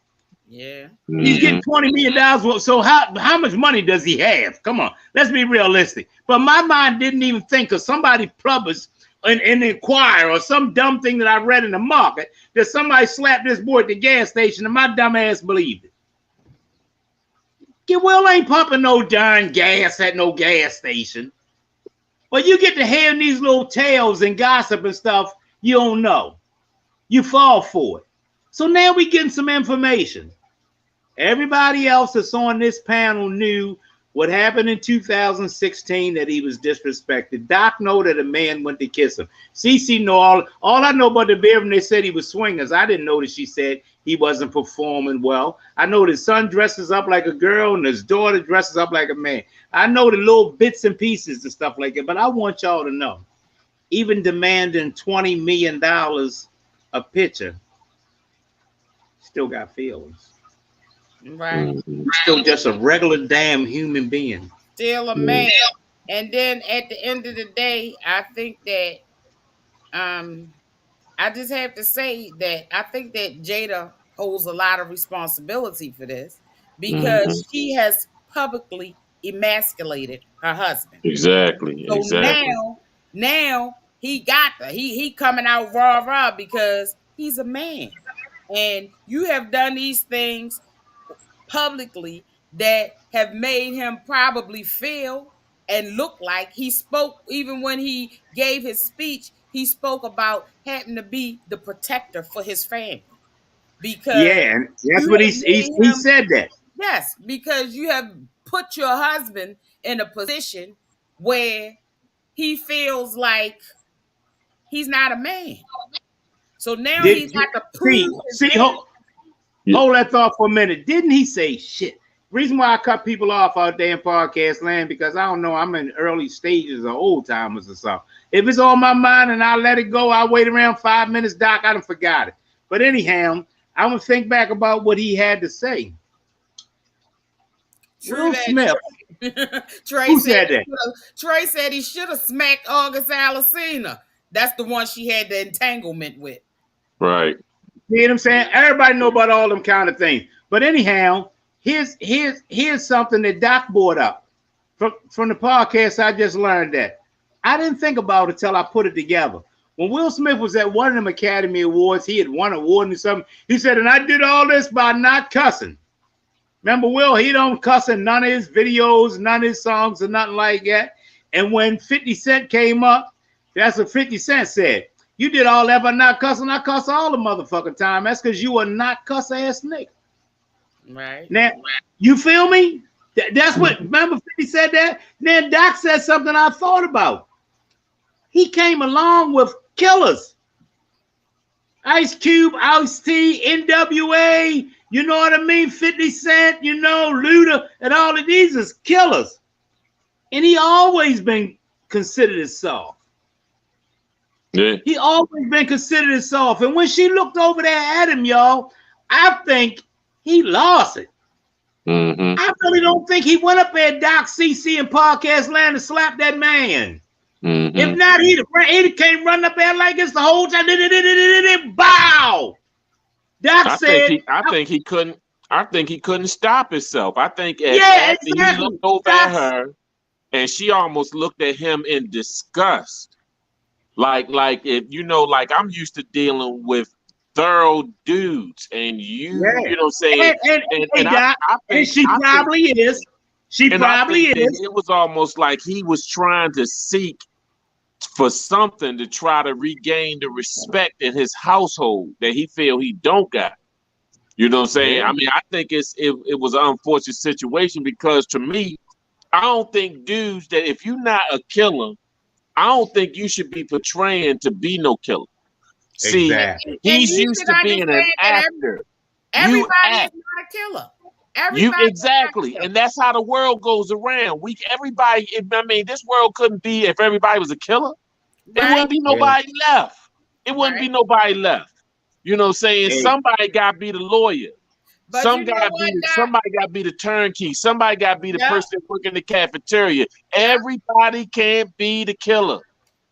Yeah. He's getting $20 million. So how much money does he have? Come on, let's be realistic. But my mind didn't even think of somebody published an Inquirer or some dumb thing that I read in the market that somebody slapped this boy at the gas station and my dumb ass believed it. Will ain't pumping no darn gas at no gas station. But you get to hear these little tales and gossip and stuff you don't know. You fall for it. So now we getting some information. Everybody else that's on this panel knew what happened in 2016, that he was disrespected. Doc know that a man went to kiss him. Cece know all I know about the Beverly, they said he was swingers. I didn't know that she said he wasn't performing well. I know his son dresses up like a girl and his daughter dresses up like a man. I know the little bits and pieces and stuff like that, but I want y'all to know, even demanding $20 million a picture, still got feelings. Right. Still just a regular damn human being. Still a man. And then at the end of the day, I think that I just have to say that I think that Jada holds a lot of responsibility for this because she has publicly emasculated her husband. Exactly. So exactly. now he got her. He coming out raw because he's a man. And you have done these things publicly that have made him probably feel and look like he spoke, even when he gave his speech, he spoke about having to be the protector for his family. Because and that's what he said that. Yes, because you have put your husband in a position where he feels like he's not a man. So now he's got to prove hold that thought for a minute. Didn't he say shit? Reason why I cut people off out there in podcast land, because I don't know, I'm in early stages of old timers or something. If it's on my mind and I let it go, I wait around 5 minutes, Doc, I done forgot it. But anyhow, I'm gonna think back about what he had to say. Will Smith. Who said that? Trey said he should have smacked August Alsina. That's the one she had the entanglement with. Right. You know what I'm saying? Everybody know about all them kind of things. But anyhow, here's something that Doc brought up. From the podcast, I just learned that. I didn't think about it till I put it together. When Will Smith was at one of them Academy Awards, he had won an award and something. He said, and I did all this by not cussing. Remember, Will, he don't cuss in none of his videos, none of his songs, or nothing like that. And when 50 Cent came up, that's what 50 Cent said. You did all that by not cussing. I cuss all the motherfucking time. That's because you are not cuss ass nigga. Right. Now, you feel me? That's what, remember 50 said that? Then Doc said something I thought about. He came along with killers. Ice Cube, Ice-T, NWA, you know what I mean? 50 Cent, you know, Luda, and all of these is killers. And he always been considered as soft. Yeah. He always been considered as soft. And when she looked over there at him, y'all, I think he lost it. Mm-hmm. I really don't think he went up there, Doc, CC, and Podcast Land and slapped that man. Mm-hmm. If not, he came running up there like this the whole time. Bow. Doc said, I think he couldn't stop himself. I think exactly. He looked over at her, and she almost looked at him in disgust. Like if you know, like I'm used to dealing with thorough dudes, and you know what I'm saying. And she probably is. She And I probably think that is. it was almost like he was trying to seek for something to try to regain the respect in his household that he feel he don't got. You know what I'm saying? Yeah. I mean, I think it was an unfortunate situation because to me, I don't think dudes that if you're not a killer, I don't think you should be portraying to be no killer. See, Exactly. And he's you used should to being an understand that actor. You everybody is act. not a killer. You Everybody is not a exactly, killer. and that's how the world goes around. Everybody. I mean, this world couldn't be if everybody was a killer. It Right? wouldn't be Yeah. nobody left. It wouldn't be Right. nobody left. You know what I'm saying? Hey, Somebody got to be the lawyer. But you know what, Doc? Somebody got to be the turnkey. Somebody got to be the Yep. person that work in the cafeteria. Yep. Everybody can't be the killer.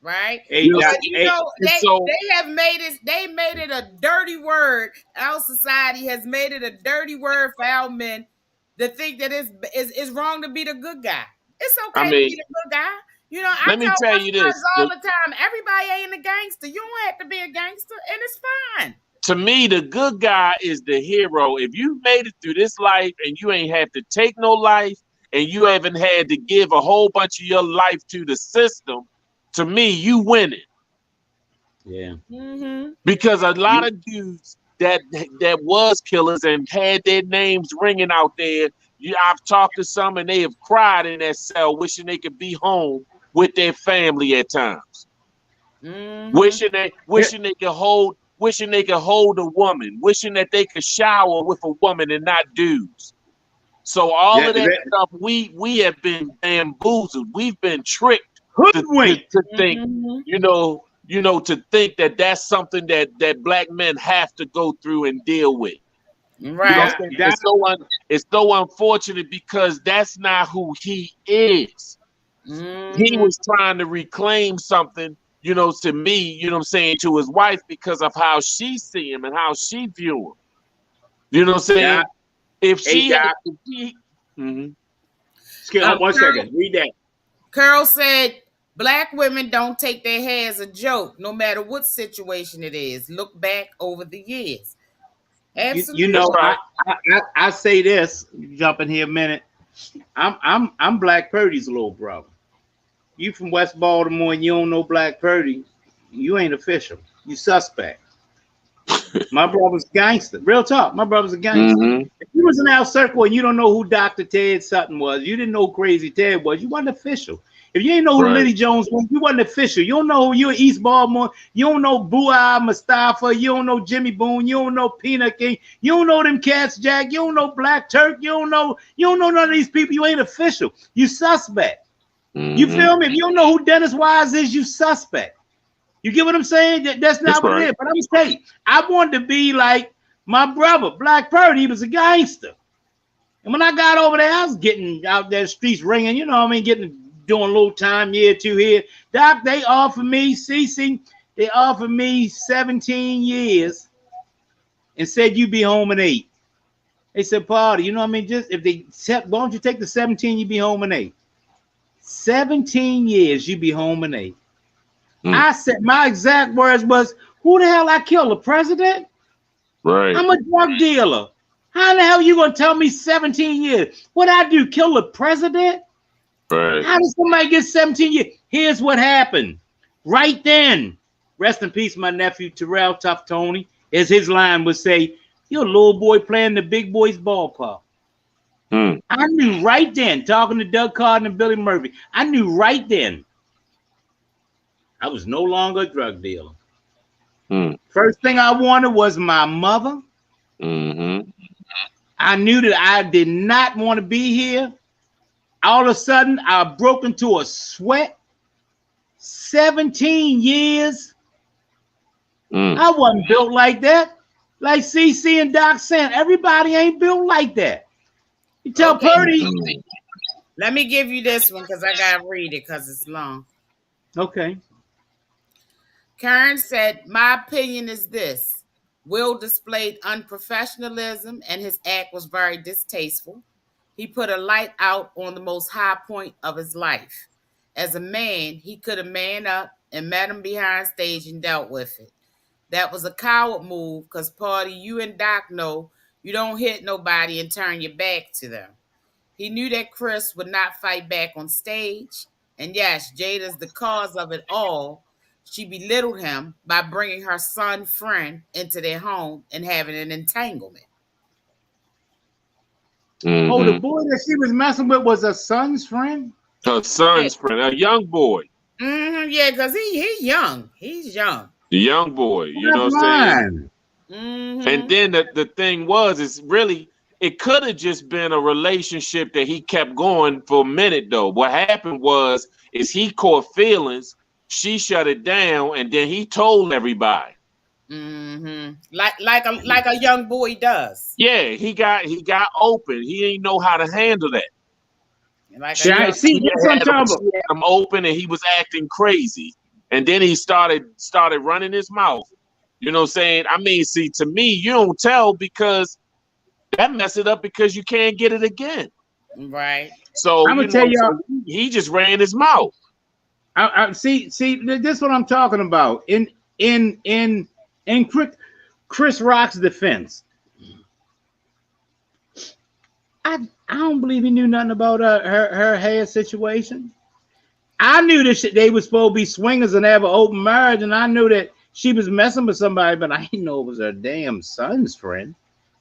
Right. hey, You know, Doc, But you hey, know, and so they have made it, they made it a dirty word. Our society has made it a dirty word for our men to think that it's wrong to be the good guy. It's I okay to mean, be the good guy. You know, I let me tell tell my you sons this. all the time, everybody ain't a gangster. You don't have to be a gangster, and it's fine. To me, the good guy is the hero. If you made it through this life and you ain't had to take no life and you haven't had to give a whole bunch of your life to the system, to me, you winning. yeah. Mm-hmm. Because a lot of dudes that was killers and had their names ringing out there, I've talked to some and they have cried in that cell wishing they could be home with their family at times. Mm-hmm. Wishing they could hold a woman, wishing that they could shower with a woman and not dudes. So all of that stuff, we have been bamboozled. We've been tricked to think, Mm-hmm. to think that that's something that black men have to go through and deal with. Right. You know what I'm saying? It's so unfortunate because that's not who he is. Mm-hmm. He was trying to reclaim something, to me, you know what I'm saying, to his wife because of how she see him and how she view him. You know what I'm saying? Doc, If she had, Doc. Excuse me, 1 second. Read that. Carol said, Black women don't take their hair as a joke, no matter what situation it is. Look back over the years. Absolutely. You know, right. I say this. Jump in here a minute. I'm Black Purdy's little brother. You from West Baltimore and you don't know Black Purdy, you ain't official. You suspect. My brother's gangster. Real talk. My brother's a gangster. Mm-hmm. If you was in our circle and you don't know who Dr. Ted Sutton was, you didn't know who Crazy Ted was, you wasn't official. If you didn't know who Liddy Jones was, you wasn't official. You don't know who you're East Baltimore. You don't know Bua Mustafa. You don't know Jimmy Boone. You don't know Peanut King. You don't know them cats, Jack. You don't know Black Turk. You don't know none of these people. You ain't official. You suspect. Mm-hmm. You feel me? If you don't know who Dennis Wise is, you suspect. You get what I'm saying? That's not what it is. But I'm just telling you, I wanted to be like my brother, Black Purdy. He was a gangster. And when I got over there, I was getting out there, streets ringing, you know what I mean, doing a little time here, 2 here. Doc, they offered me, CC, they offered me 17 years and said you be home in 8. They said, Party, you know what I mean? Just if they said, why don't you take the 17, you be home in 8. 17 years, you be home in 8. I said, my exact words was, who the hell I killed, the president? Right. I'm a drug dealer. How the hell you gonna tell me 17 years? What I do, kill the president? Right. How does somebody get 17 years? Here's what happened. Right then, rest in peace, my nephew Terrell Tough Tony, as his line would say, you're a little boy playing the big boys ballpark. I knew right then, talking to Doug Carden and Billy Murphy, I knew right then I was no longer a drug dealer. First thing I wanted was my mother. Mm-hmm. I knew that I did not want to be here. All of a sudden, I broke into a sweat. 17 years. I wasn't built like that. Like CC and Doc said, everybody ain't built like that. You tell Purdy. Let me give you this one because I got to read it because it's long. Okay. Karen said, my opinion is this. Will displayed unprofessionalism and his act was very distasteful. He put a light out on the most high point of his life. As a man, he could have manned up and met him behind stage and dealt with it. That was a coward move because Party, you and Doc know you don't hit nobody and turn your back to them. He knew that Chris would not fight back on stage. And yes, Jada's the cause of it all. She belittled him by bringing her son friend into their home and having an entanglement. Mm-hmm. Oh, the boy that she was messing with was her son's friend? Her son's friend, a young boy. Mm-hmm, yeah, because he's young. He's young. The young boy, you know what I'm saying? Mm-hmm. And then the thing was, is really, it could have just been a relationship that he kept going for a minute, though. What happened was, is he caught feelings, she shut it down, and then he told everybody. Mm-hmm. Like a young boy does. Yeah, he got open. He didn't know how to handle that. Like See, that's what I'm talking about. I'm open, and he was acting crazy, and then he started running his mouth. You know what I'm saying? I mean, see, to me, you don't tell because that mess it up because you can't get it again. Right. So I'm gonna tell y'all, he just ran his mouth. I see. This is what I'm talking about. In Chris Rock's defense, I don't believe he knew nothing about her hair situation. I knew that they were supposed to be swingers and have an open marriage, and I knew that she was messing with somebody, but I didn't know it was her damn son's friend.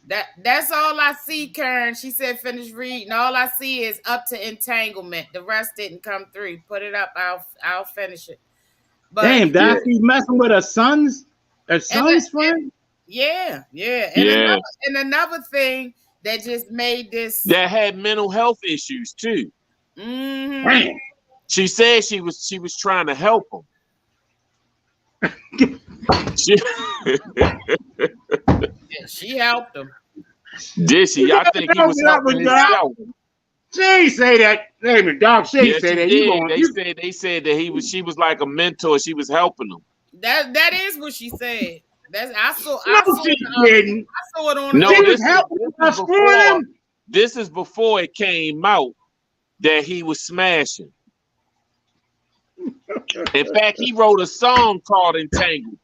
That's all I see, Karen. She said finish reading. All I see is up to entanglement. The rest didn't come through. Put it up. I'll finish it. But damn, Doc, he's messing with her son's friend? Yeah. Yeah. And another thing that just made this, that had mental health issues too. Mm-hmm. Damn. She said she was trying to help him. She helped him. Did she? I think he was helping himself. She ain't say that. Name Doc. She ain't say that. They said that she was like a mentor. She was helping him. That is what she said. I saw it on. No, this, this is before it came out that he was smashing. In fact, he wrote a song called Entangled.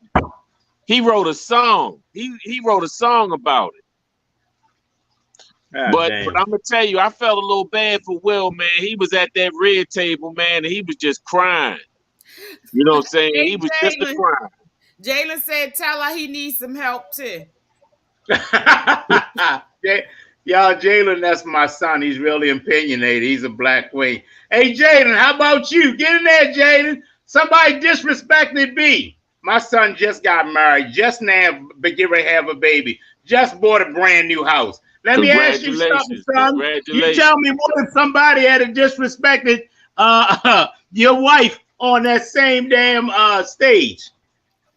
He wrote a song. He wrote a song about it. But I'm gonna tell you, I felt a little bad for Will, man. He was at that red table, man, and he was just crying. You know what I'm saying? He was just crying. Jalen said, "Tell her he needs some help too." Y'all, Jalen, that's my son. He's really opinionated. He's a black queen. Hey, Jalen, how about you? Get in there, Jalen. Somebody disrespected B. My son just got married, just now get ready to have a baby, just bought a brand new house. Let me ask you something, son. You tell me what if somebody had disrespected your wife on that same damn stage?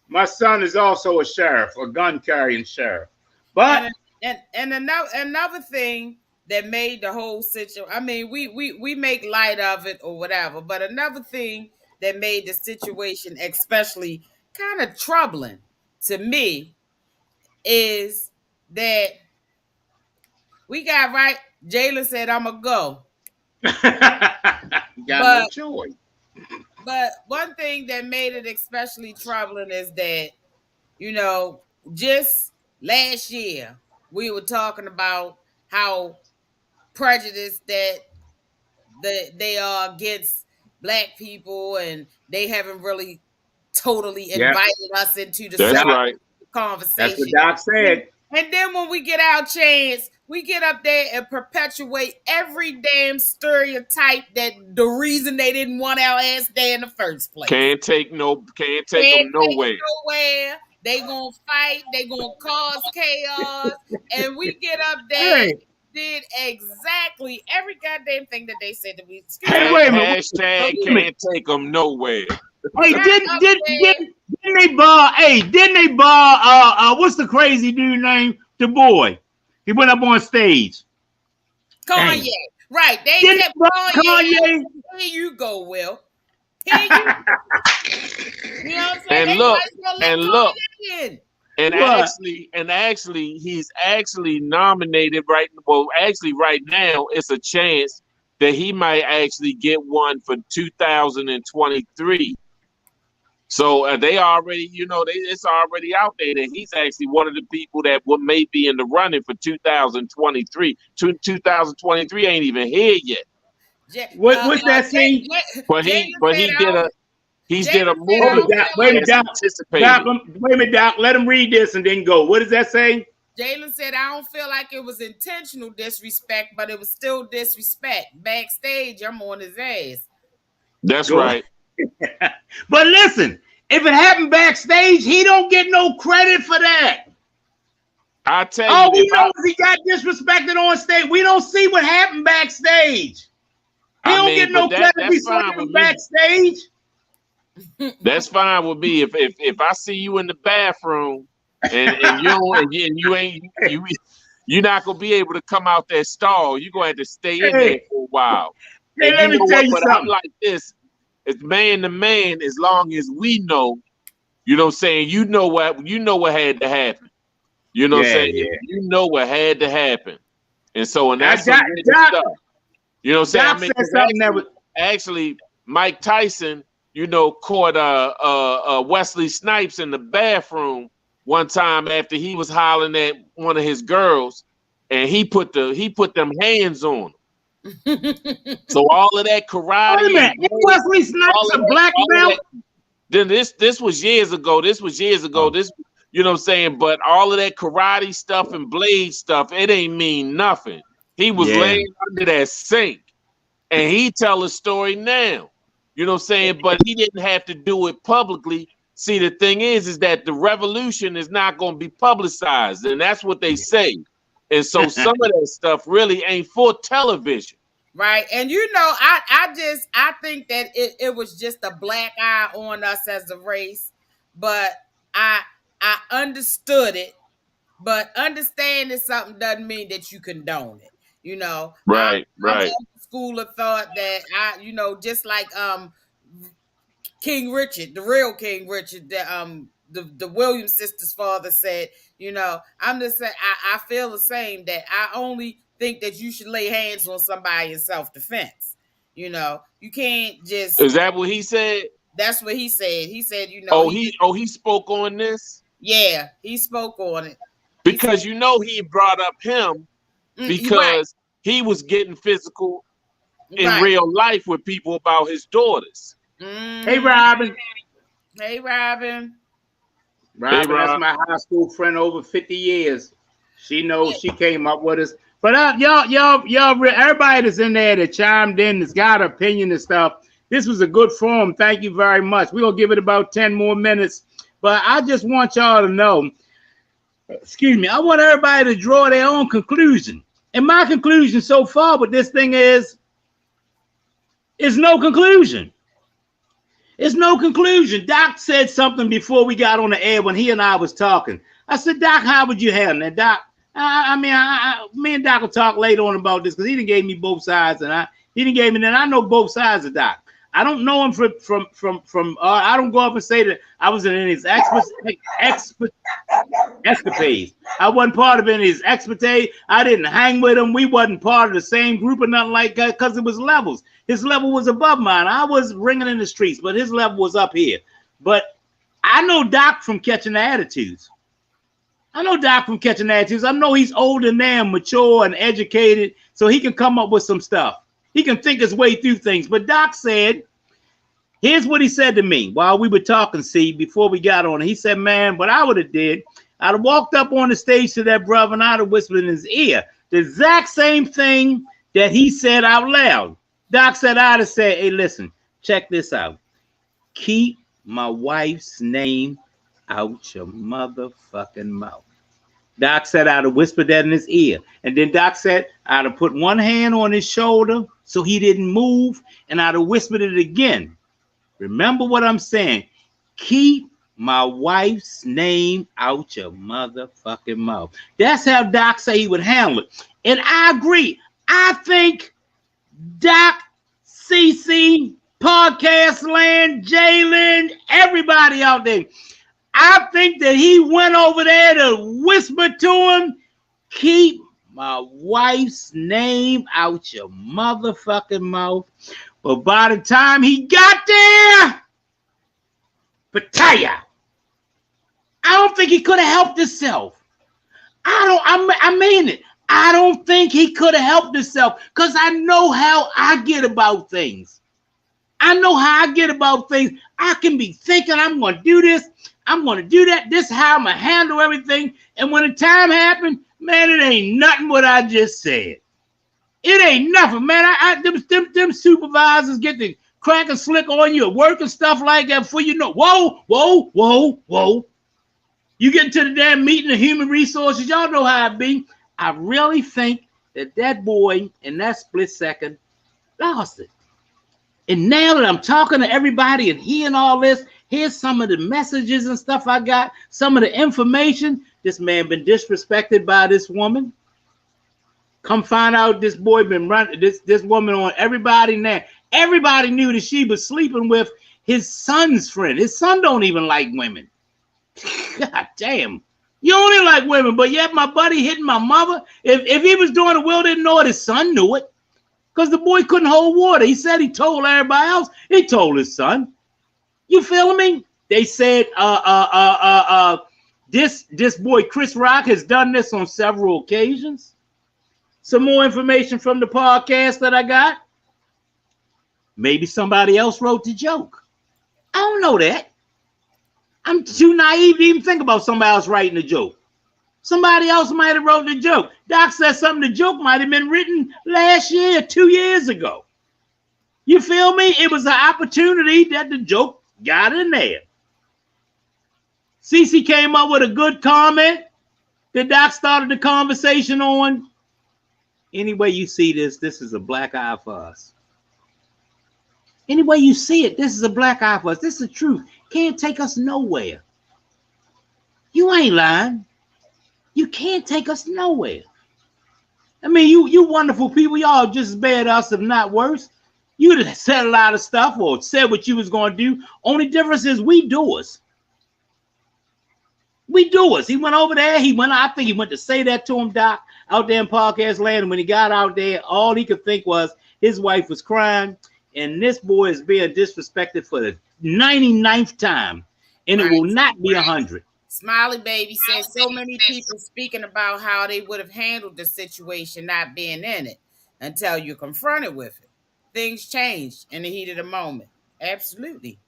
My son is also a sheriff, a gun carrying sheriff. But and another thing that made the whole situation, I mean, we make light of it or whatever, but another thing that made the situation especially kind of troubling to me is that we got right. Jalen said, "I'm gonna go." No choice. But one thing that made it especially troubling is that, you know, just last year we were talking about how prejudiced that they are against black people, and they haven't really totally invited us into the conversation. That's what Doc said. And then when we get our chance, we get up there and perpetuate every damn stereotype that the reason they didn't want our ass there in the first place. Can't take them nowhere. They gonna fight. They gonna cause chaos. And we get up there and did exactly every goddamn thing that they said that we. Wait a minute. Hashtag can't take them nowhere. Hey, didn't they bar? Hey, didn't they bar? What's the crazy dude name? The boy. He went up on stage. Kanye. Dang. Right. They kept Kanye. Here you go, Will. Here you. You know what I'm saying? And actually, he's actually nominated right now, it's a chance that he might actually get one for 2023. So they already, it's already out there that he's actually one of the people that may be in the running for 2023. 2023 ain't even here yet. What's that scene? But he did a movie. Wait a minute, Doc. Let him read this and then go. What does that say? Jalen said, I don't feel like it was intentional disrespect, but it was still disrespect. Backstage, I'm on his ass. That's right. But listen, if it happened backstage, he don't get no credit for that. I tell you, all we know is he got disrespected on stage. We don't see what happened backstage. He don't get no credit if he saw him backstage. That's fine with me. If I see you in the bathroom and you're not gonna be able to come out that stall, you're gonna have to stay in there for a while. Hey, let me tell you something. I'm like this. It's man to man, as long as we know, you know what I'm saying, you know what had to happen. You know what I'm saying? Yeah. You know what had to happen. And that's stuff. You know what I'm saying? Actually, Mike Tyson, caught Wesley Snipes in the bathroom one time after he was hollering at one of his girls, and he put them hands on him. So all of that karate. Wait a minute, Wesley Snipes a black belt? Then this was years ago. This, you know what I'm saying? But all of that karate stuff and blade stuff, it ain't mean nothing. He was laying under that sink, and he tell a story now. You know what I'm saying? But he didn't have to do it publicly. See, the thing is that the revolution is not going to be publicized, and that's what they say. And so some of that stuff really ain't for television. Right. And I think that it was just a black eye on us as a race, but I understood it. But understanding something doesn't mean that you condone it. Right. I'm school of thought that just like King Richard, the real King Richard, the Williams sisters' father said, I'm just saying, I feel the same, that I only think that you should lay hands on somebody in self-defense. You can't just. Is that what he said? That's what he said. He said, he spoke on this? Yeah, he spoke on it. Because he brought up him because he was getting physical in real life with people about his daughters. Hey, Robin. Hey, Robin. Robin, that's my high school friend over 50 years. She knows she came up with us. But y'all, everybody that's in there that chimed in, that's got an opinion and stuff, this was a good forum. Thank you very much. We're going to give it about 10 more minutes. But I just want y'all to know, I want everybody to draw their own conclusion. And my conclusion so far with this thing is no conclusion. It's no conclusion. Doc said something before we got on the air when he and I was talking. I said, Doc, how would you handle it? Doc, me and Doc will talk later on about this because he done gave me both sides, and I know both sides of Doc. I don't know him from I don't go up and say that I was in his escapades. I wasn't part of any of his expertise. I didn't hang with him. We wasn't part of the same group or nothing like that because it was levels. His level was above mine. I was ringing in the streets, but his level was up here. But I know Doc from catching the attitudes. I know he's older now, mature and educated, so he can come up with some stuff. He can think his way through things. But Doc said, here's what he said to me while we were talking, before we got on. He said, man, what I would have did, I'd have walked up on the stage to that brother and I'd have whispered in his ear the exact same thing that he said out loud. Doc said, I'd have said, hey, listen, check this out. Keep my wife's name out your motherfucking mouth. Doc said I'd have whispered that in his ear. And then Doc said I'd have put one hand on his shoulder so he didn't move, and I'd have whispered it again. Remember what I'm saying. Keep my wife's name out your motherfucking mouth. That's how Doc said he would handle it. And I agree. I think Doc, CC, Podcast Land, Jalen, everybody out there, I think that he went over there to whisper to him, keep my wife's name out your motherfucking mouth. But by the time he got there, Pataya. I don't think he could have helped himself. I mean it. I don't think he could have helped himself because I know how I get about things. I know how I get about things. I can be thinking I'm going to do this. I'm going to do that. This is how I'm going to handle everything. And when the time happens, man, it ain't nothing what I just said. It ain't nothing, man. Them supervisors get the crack and slick on you at work and stuff like that before you know. Whoa. You get into the damn meeting of human resources. Y'all know how it be. I really think that boy in that split second lost it. And now that I'm talking to everybody and hearing all this, here's some of the messages and stuff I got, some of the information. This man been disrespected by this woman. Come find out this boy been running this woman on everybody now. Everybody knew that she was sleeping with his son's friend. His son don't even like women. God damn. You only like women, but yet my buddy hitting my mother. If he was doing it, Will didn't know it. His son knew it. Because the boy couldn't hold water. He said he told everybody else. He told his son. You feeling me? They said this boy Chris Rock has done this on several occasions. Some more information from the podcast that I got. Maybe somebody else wrote the joke. I don't know that. I'm too naive to even think about somebody else writing the joke. Somebody else might have wrote the joke. Doc said something, the joke might have been written last year, 2 years ago. You feel me? It was an opportunity that the joke got in there. Cece came up with a good comment that Doc started the conversation on. Any way you see this, this is a black eye for us. Any way you see it, this is a black eye for us. This is the truth. Can't take us nowhere. You ain't lying. You can't take us nowhere. I mean, you wonderful people. Y'all just as bad as us, if not worse. You'd have said a lot of stuff or said what you was going to do. Only difference is we doers. We doers. He went over there. I think he went to say that to him, Doc, out there in podcast land. And when he got out there, all he could think was his wife was crying. And this boy is being disrespected for the 99th time. And it will not be 100. Smiley Baby says so many people speaking about how they would have handled the situation not being in it until you're confronted with it. Things changed in the heat of the moment. Absolutely.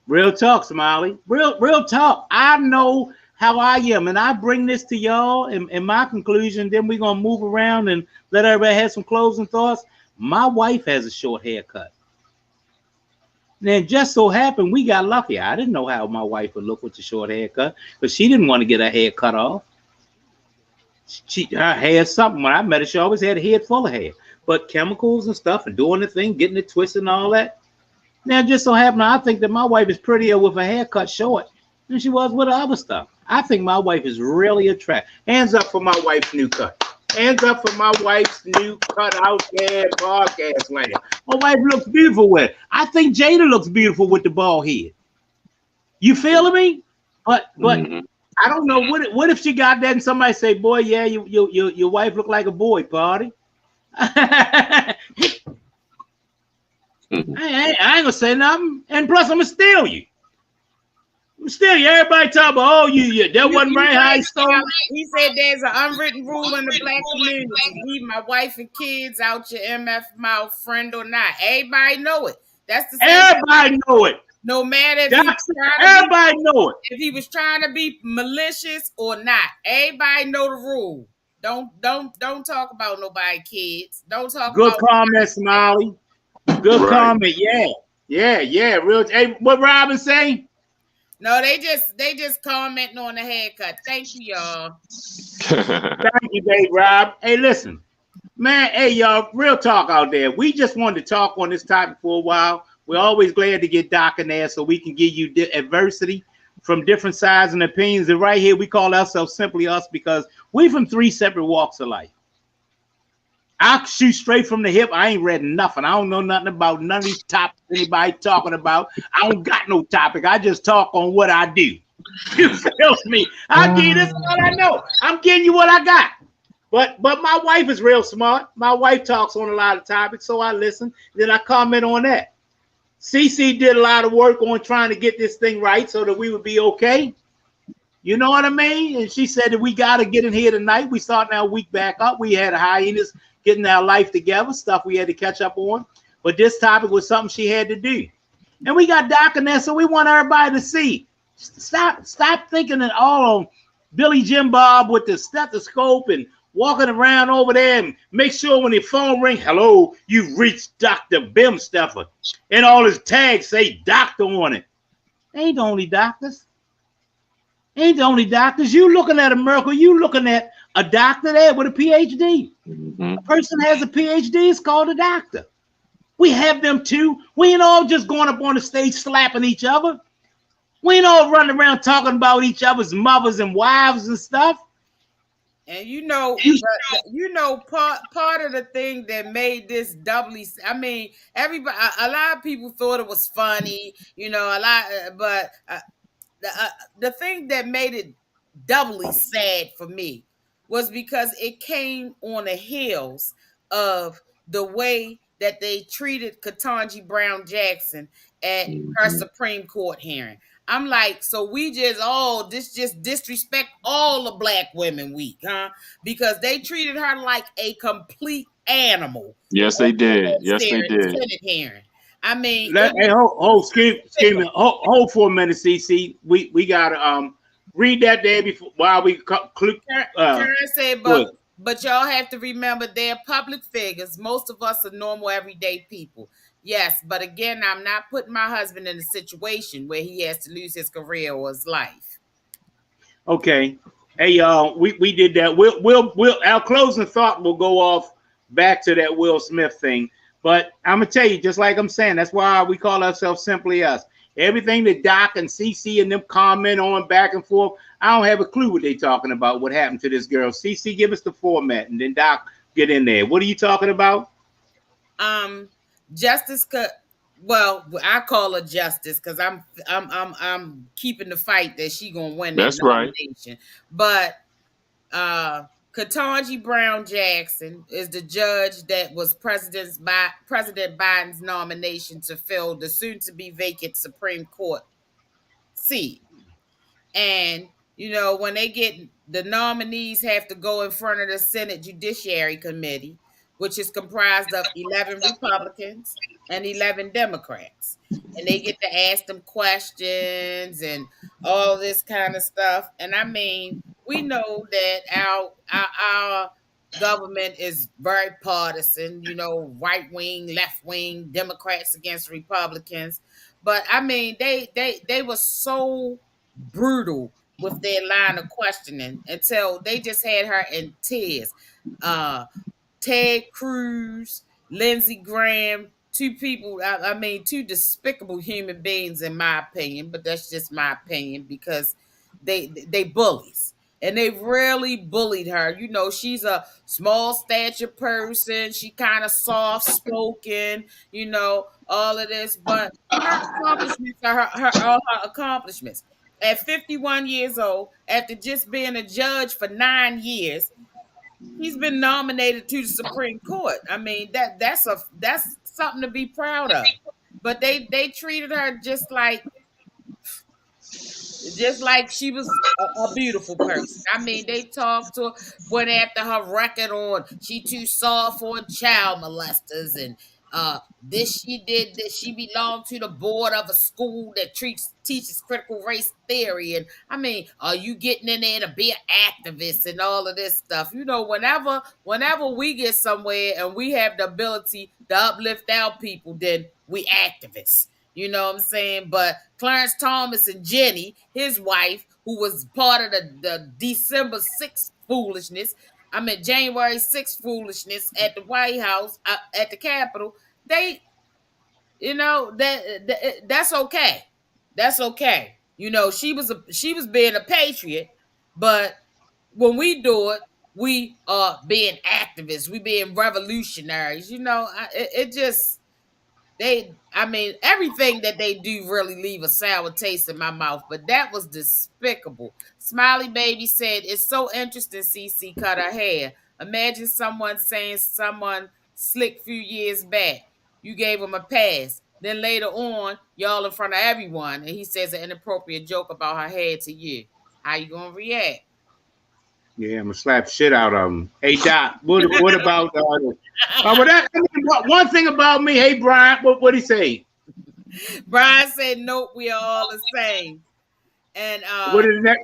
Real talk, Smiley. Real talk. I know how I am, and I bring this to y'all in my conclusion. Then we're going to move around and let everybody have some closing thoughts. My wife has a short haircut. Then just so happened we got lucky. I didn't know how my wife would look with the short haircut, but she didn't want to get her hair cut off. Her hair something. When I met her, she always had a head full of hair. But chemicals and stuff and doing the thing, getting it twisted and all that. Now just so happened I think that my wife is prettier with her haircut short than she was with her other stuff. I think my wife is really attractive. Hands up for my wife's new cut. Hands up for my wife's new cut out there podcast land. My wife looks beautiful with it. I think Jada looks beautiful with the bald head. You feeling me? But I don't know what if she got that and somebody say, boy, yeah, your wife look like a boy party. I ain't gonna say nothing. And plus I'm gonna steal you. Everybody talk about, that wasn't right how he stole. He said there's an unwritten rule in the black community. Leave my wife and kids out your MF mouth, friend or not. Everybody know it. That's the same. Everybody know it. No matter if he was trying to be malicious or not. Everybody know the rule. Don't talk about nobody kids. Don't talk Good about comment, Smiley. Good comment. Yeah. Real. Hey, what Robin say? No, they just commenting on the haircut. Thank you, y'all. Thank you, Dave Rob. Hey, listen, man. Hey, y'all. Real talk out there. We just wanted to talk on this topic for a while. We're always glad to get Doc in there so we can give you adversity from different sides and opinions. And right here, we call ourselves Simply Us because we from 3 separate walks of life. I shoot straight from the hip. I ain't read nothing. I don't know nothing about none of these topics anybody talking about. I don't got no topic. I just talk on what I do. You feel me? I give you this all I know. I'm giving you what I got. But my wife is real smart. My wife talks on a lot of topics, so I listen. Then I comment on that. CC did a lot of work on trying to get this thing right so that we would be okay. You know what I mean? And she said that we got to get in here tonight. We starting our week back up. We had a hiatus getting our life together, stuff we had to catch up on. But this topic was something she had to do. And we got Doc in there, so we want everybody to see. Stop thinking that all on Billy Jim Bob with the stethoscope and walking around over there and make sure when the phone rings, hello, you've reached Dr. Bimstuffer. And all his tags say doctor on it. They ain't the only doctors. Ain't the only doctors. You looking at a miracle. You looking at a doctor there with a PhD. A person has a PhD. It's called a doctor. We have them too. We ain't all just going up on the stage slapping each other. We ain't all running around talking about each other's mothers and wives and stuff. And part of the thing that made this doubly, I mean, everybody, a lot of people thought it was funny, but the thing that made it doubly sad for me was because it came on the heels of the way that they treated Ketanji Brown Jackson at her Supreme Court hearing. I'm like, so we just disrespect all the Black Women Week, huh? Because they treated her like a complete animal. Yes, they did. Yes, they did. Senate hearing. I mean, hold for a minute, CC. We gotta read that there before while we click. But y'all have to remember they're public figures. Most of us are normal, everyday people. Yes, but again, I'm not putting my husband in a situation where he has to lose his career or his life. Okay. Hey, y'all, we did that. We'll our closing thought will go off back to that Will Smith thing. But I'm gonna tell you, just like I'm saying, that's why we call ourselves Simply Us. Everything that Doc and CC and them comment on back and forth, I don't have a clue what they're talking about, what happened to this girl. CC, give us the format, and then Doc, get in there. What are you talking about? Justice, well, I call her Justice because I'm keeping the fight that she gonna win that nomination. Right. But Ketanji Brown Jackson is the judge that was President Biden's nomination to fill the soon-to-be vacant Supreme Court seat. And, when they get the nominees have to go in front of the Senate Judiciary Committee, which is comprised of 11 Republicans and 11 Democrats. And they get to ask them questions and all this kind of stuff. And I mean, we know that our government is very partisan, right wing, left wing, Democrats against Republicans. But I mean, they were so brutal with their line of questioning until they just had her in tears. Ted Cruz, Lindsey Graham, two despicable human beings in my opinion, but that's just my opinion because they bullies. And they really bullied her. She's a small stature person. She kind of soft spoken, all of this. But her accomplishments are all her accomplishments. At 51 years old, after just being a judge for 9 years, he's been nominated to the Supreme Court. I mean, that's something to be proud of. But they treated her just like she was a beautiful person. I mean, they talked to her, went after her record on she too soft for child molesters and this she did, that she belonged to the board of a school that teaches critical race theory. And I mean, are you getting in there to be an activist and all of this stuff? Whenever we get somewhere and we have the ability to uplift our people, then we activists. You know what I'm saying? But Clarence Thomas and Jenny, his wife, who was part of the December 6th foolishness, January 6th foolishness at the White House, at the Capitol, that's okay. That's okay. She was being a patriot, but when we do it, we are being activists. We being revolutionaries. Everything that they do really leave a sour taste in my mouth, but that was despicable. Smiley Baby said, it's so interesting CC cut her hair. Imagine someone saying someone slick few years back, you gave them a pass. Then later on, y'all in front of everyone, and he says an inappropriate joke about her head to you. How you gonna react? Yeah, I'm gonna slap shit out of him. Hey Doc, what about well, that, I mean, one thing about me? Hey Brian, what he say? Brian said, "Nope, we are all the same." And What is that?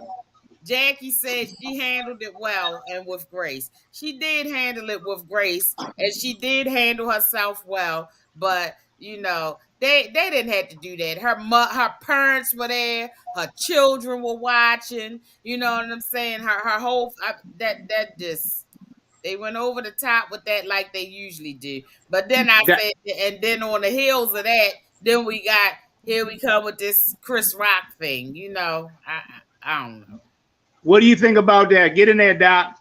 Jackie said she handled it well and with grace. She did handle it with grace, and she did handle herself well. But you know, they didn't have to do that. Her parents were there. Her children were watching. You know what I'm saying? Her whole that just they went over the top with that like they usually do. But then I That said, and then on the heels of that, then we got here we come with this Chris Rock thing. You know, I don't know. what do you think about that? Get in there, Doc.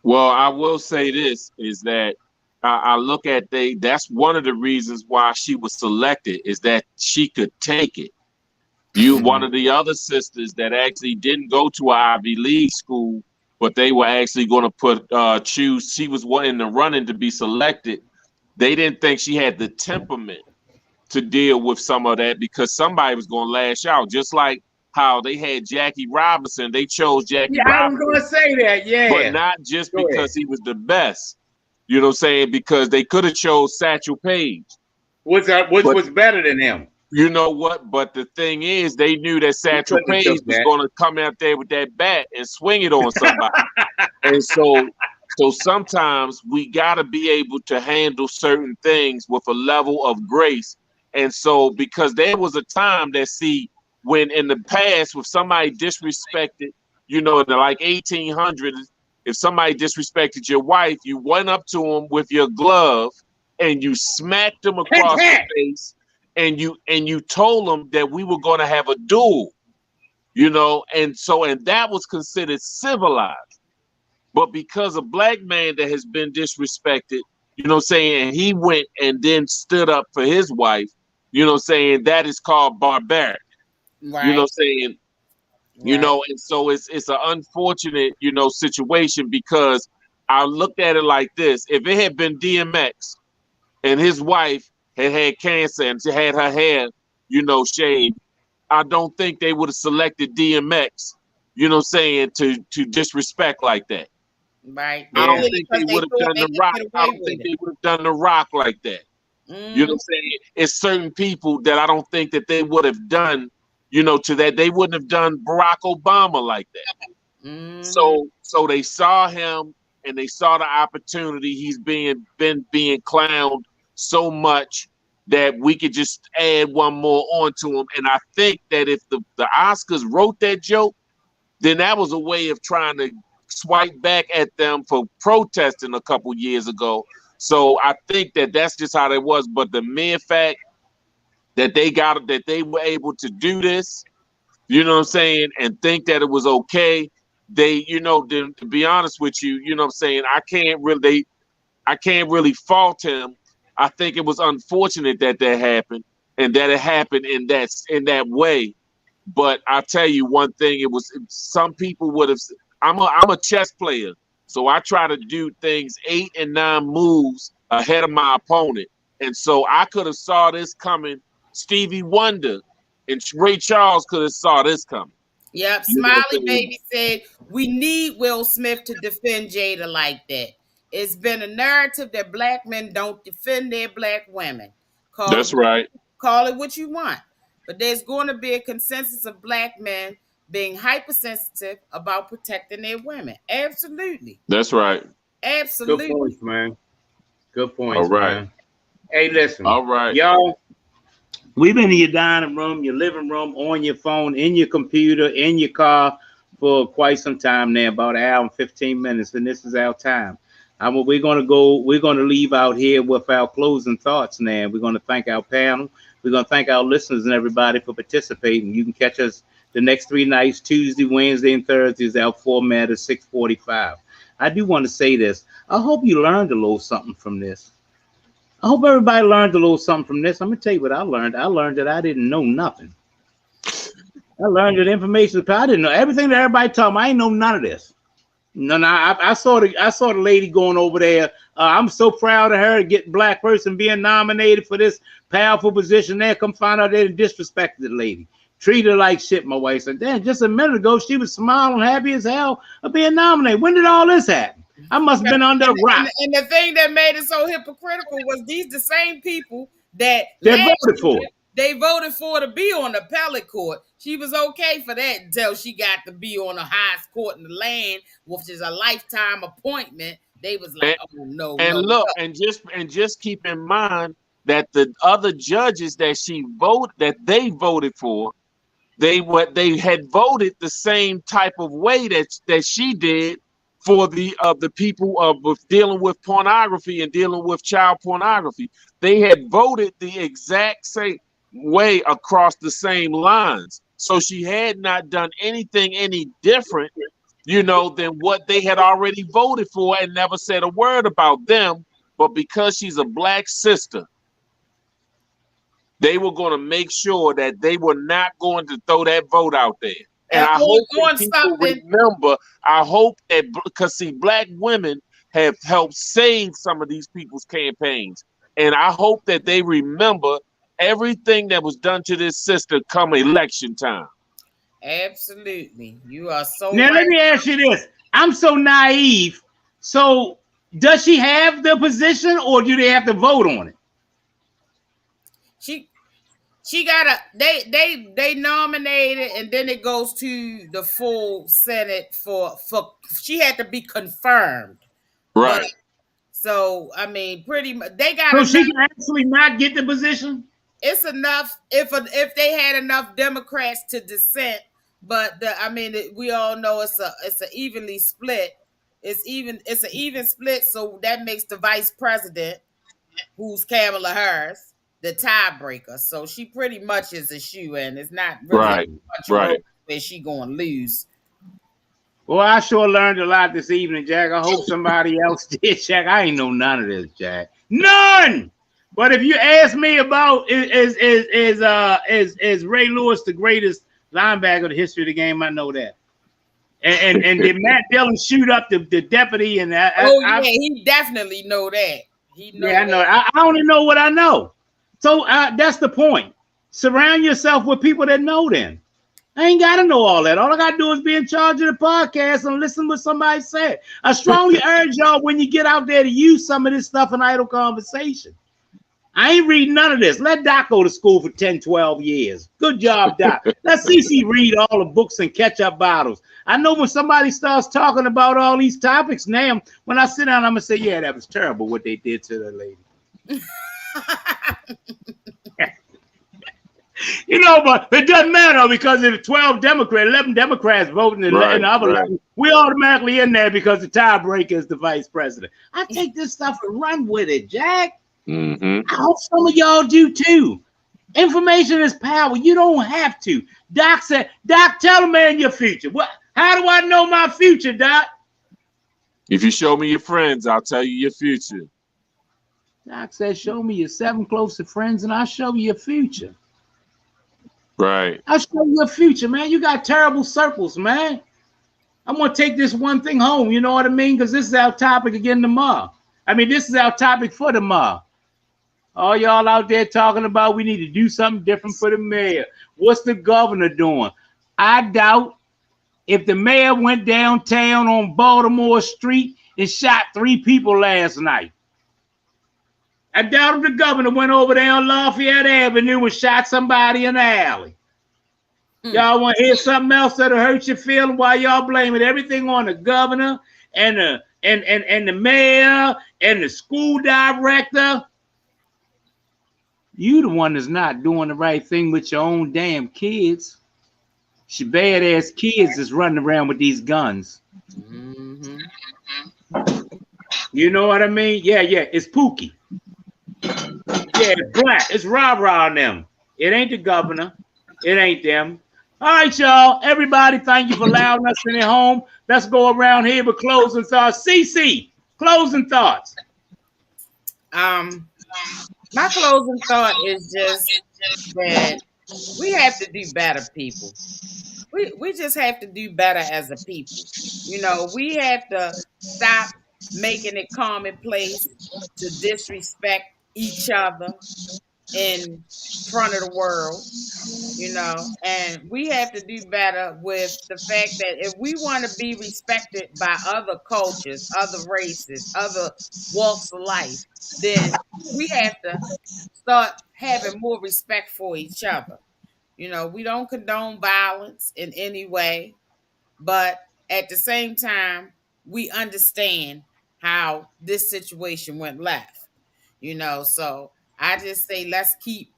Well, I will say this is that I look at that's one of the reasons why she was selected is that she could take it. One of the other sisters that actually didn't go to an Ivy League school, but they were actually going to choose. She was one in the running to be selected. They didn't think she had the temperament to deal with some of that because somebody was going to lash out, just like how they had Jackie Robinson. They chose Jackie Robinson. I was going to say that, yeah. But not just because he was the best. You know what I'm saying? Because they could have chose Satchel Paige. Which was better than him. You know what? But the thing is, they knew that Satchel Paige was going to come out there with that bat and swing it on somebody. And so sometimes we got to be able to handle certain things with a level of grace. And so because there was a time that, when in the past, with somebody disrespected, you know, in the like 1800s, if somebody disrespected your wife, you went up to him with your glove and you smacked him across the face. And you told them that we were going to have a duel, you know, and that was considered civilized. But because a black man that has been disrespected, you know what I'm saying, and he went and then stood up for his wife, you know what I'm saying, that is called barbaric. Right. You know what I'm saying? Right. You know, and so it's an unfortunate, you know, situation because I looked at it like this. If it had been DMX and his wife had cancer and she had her hair, you know, shaved, I don't think they would have selected DMX, you know what I'm saying, to disrespect like that. Right. I don't think they would have done the Rock. I don't think they would have done the Rock like that. You know what I'm saying? It's certain people that I don't think that they would have done, you know, to that. They wouldn't have done Barack Obama like that. So they saw him and they saw the opportunity. He's been being clowned so much that we could just add one more onto him. And I think that if the Oscars wrote that joke, then that was a way of trying to swipe back at them for protesting a couple years ago. So I think that that's just how it was. But the mere fact that they were able to do this, you know what I'm saying, and think that it was okay, they, you know, to be honest with you, you know what I'm saying, I can't really fault him. I think it was unfortunate that happened and that it happened in that way. But I tell you one thing, it was some people would have. I'm a chess player, so I try to do things 8 and 9 moves ahead of my opponent, and so I could have saw this coming. Stevie Wonder and Ray Charles could have saw this coming. Yep, Smiley Baby said we need Will Smith to defend Jada like that. It's been a narrative that black men don't defend their black women. That's right. Call it what you want. But there's going to be a consensus of black men being hypersensitive about protecting their women. Absolutely. That's right. Absolutely. Good points, man. Good points. All right. Man. Hey, listen. All right. Y'all, we've been in your dining room, your living room, on your phone, in your computer, in your car for quite some time now, about an hour and 15 minutes, and this is our time. We're going to leave out here with our closing thoughts now. We're going to thank our panel. We're going to thank our listeners and everybody for participating. You can catch us the next 3 nights, Tuesday, Wednesday, and Thursday is our format at 6:45. I do want to say this. I hope you learned a little something from this. I hope everybody learned a little something from this. I'm going to tell you what I learned. I learned that I didn't know nothing. I learned that information. I didn't know everything that everybody told me. I didn't know none of this. No, I saw the lady going over there. I'm so proud of her to get black person being nominated for this powerful position there. Come find out they disrespected the lady. Treat her like shit, my wife said. Damn, just a minute ago, she was smiling, happy as hell of being nominated. When did all this happen? I must have been under a rock. And the thing that made it so hypocritical was the same people that voted for it. They voted for her to be on the appellate court. She was okay for that until she got to be on the highest court in the land, which is a lifetime appointment. They was like, oh no. And no, look, no. and just keep in mind that the other judges that they voted for, they had voted the same type of way that she did for the people of dealing with pornography and dealing with child pornography. They had voted the exact same way across the same lines. So she had not done anything any different, than what they had already voted for, and never said a word about them. But because she's a black sister, they were going to make sure that they were not going to throw that vote out there. And I hope that people remember, that because see, black women have helped save some of these people's campaigns. And I hope that they remember everything that was done to this sister come election time. Absolutely. You are so now, let me ask you this. I'm so naive. So does she have the position or do they have to vote on it? She got they nominated, and then it goes to the full Senate for she had to be confirmed. Right. But, so I mean, pretty much they got. So she can actually not get the position. It's enough if they had enough Democrats to dissent, but we all know it's a evenly split. It's an even split, so that makes the vice president, who's Kamala Harris, the tiebreaker. So she pretty much is a shoe-in. It's not really much where she going to lose. Well, I sure learned a lot this evening, Jack. I hope somebody else did, Jack. I ain't know none of this, Jack. None. But if you ask me about is Ray Lewis the greatest linebacker in the history of the game, I know that. And did Matt Dillon shoot up the deputy? And he definitely know that. I know. I only know what I know. So that's the point. Surround yourself with people that know them. I ain't got to know all that. All I got to do is be in charge of the podcast and listen to what somebody said. I strongly urge y'all when you get out there to use some of this stuff in idle conversation. I ain't reading none of this. Let Doc go to school for 10, 12 years. Good job, Doc. Let CC read all the books and catch up bottles. I know when somebody starts talking about all these topics now, when I sit down, I'm going to say, yeah, that was terrible what they did to the lady. But it doesn't matter because if 12 Democrats, 11 Democrats voting and the other 11, we automatically in there because the tiebreaker is the vice president. I take this stuff and run with it, Jack. Mm-hmm. I hope some of y'all do too. Information is power. You don't have to. Doc said, Doc, tell a man your future. What? How do I know my future, Doc? If you show me your friends, I'll tell you your future. Doc said, show me your 7 closest friends and I'll show you your future. Right. I'll show you your future, man. You got terrible circles, man. I'm going to take this one thing home. You know what I mean? Because this is our topic again tomorrow. This is our topic for tomorrow. All y'all out there talking about we need to do something different for the mayor. What's the governor doing? I doubt if the mayor went downtown on Baltimore Street and shot 3 people last night. I doubt if the governor went over there on Lafayette Avenue and shot somebody in the alley. Y'all want to hear something else that'll hurt your feeling while y'all blaming everything on the governor and the mayor and the school director? You the one that's not doing the right thing with your own damn kids. Your badass kids is running around with these guns. Mm-hmm. You know what I mean? Yeah, it's Pookie. Yeah, it's Black. It's rah-rah on them. It ain't the governor. It ain't them. All right, y'all. Everybody, thank you for allowing us in your home. Let's go around here with closing thoughts. CC, closing thoughts. My closing thought is just that we have to do better, people. we just have to do better as a people. You know, we have to stop making it commonplace to disrespect each other in front of the world, you know, and we have to do better with the fact that if we want to be respected by other cultures, other races, other walks of life, then we have to start having more respect for each other. You know, we don't condone violence in any way, but at the same time, we understand how this situation went left. You know, so I just say let's keep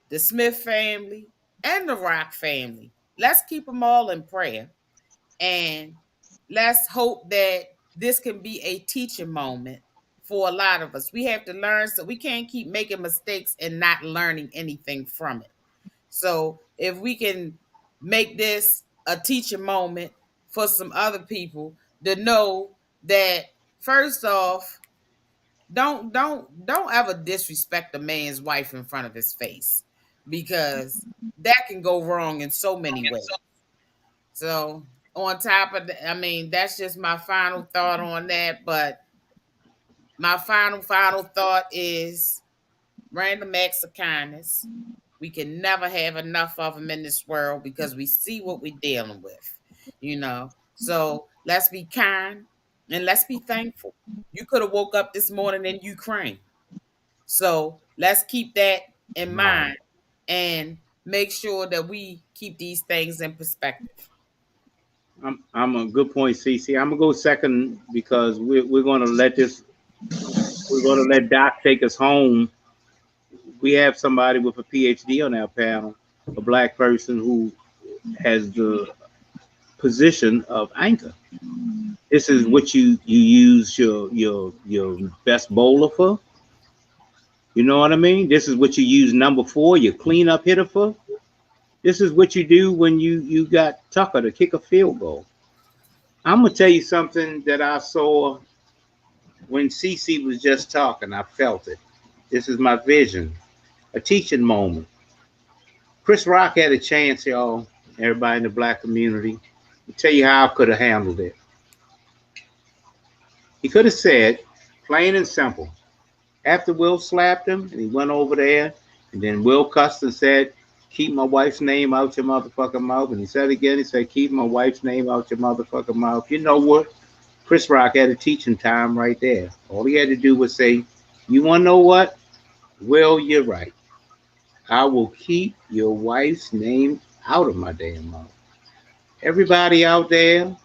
the Smith family and the Rock family. Let's keep them all in prayer. And let's hope that this can be a teaching moment for a lot of us. We have to learn, so we can't keep making mistakes and not learning anything from it. So if we can make this a teaching moment for some other people to know that, first off, don't ever disrespect a man's wife in front of his face, because that can go wrong in so many ways. So on top of that, I mean, that's just my final thought on that. But my final thought is random acts of kindness. We can never have enough of them in this world because we see what we're dealing with, you know. So let's be kind and let's be thankful. You could have woke up this morning in Ukraine. So let's keep that in mind and make sure that we keep these things in perspective. I'm a good point, CC. I'm gonna go second because we're gonna let Doc take us home. We have somebody with a PhD on our panel, a black person who has the position of anchor. This is what you use your best bowler for. You know what I mean? This is what you use number 4, your cleanup hitter for. This is what you do when you got Tucker to kick a field goal. I'm gonna tell you something that I saw when CC was just talking. I felt it. This is my vision, a teaching moment. Chris Rock had a chance, y'all, everybody in the black community. I'll tell you how I could have handled it. He could have said, plain and simple, after Will slapped him and he went over there, and then Will cussed and said, keep my wife's name out your motherfucking mouth. And he said again, he said, keep my wife's name out your motherfucking mouth. You know what? Chris Rock had a teaching time right there. All he had to do was say, you want to know what? Will, you're right. I will keep your wife's name out of my damn mouth. Everybody out there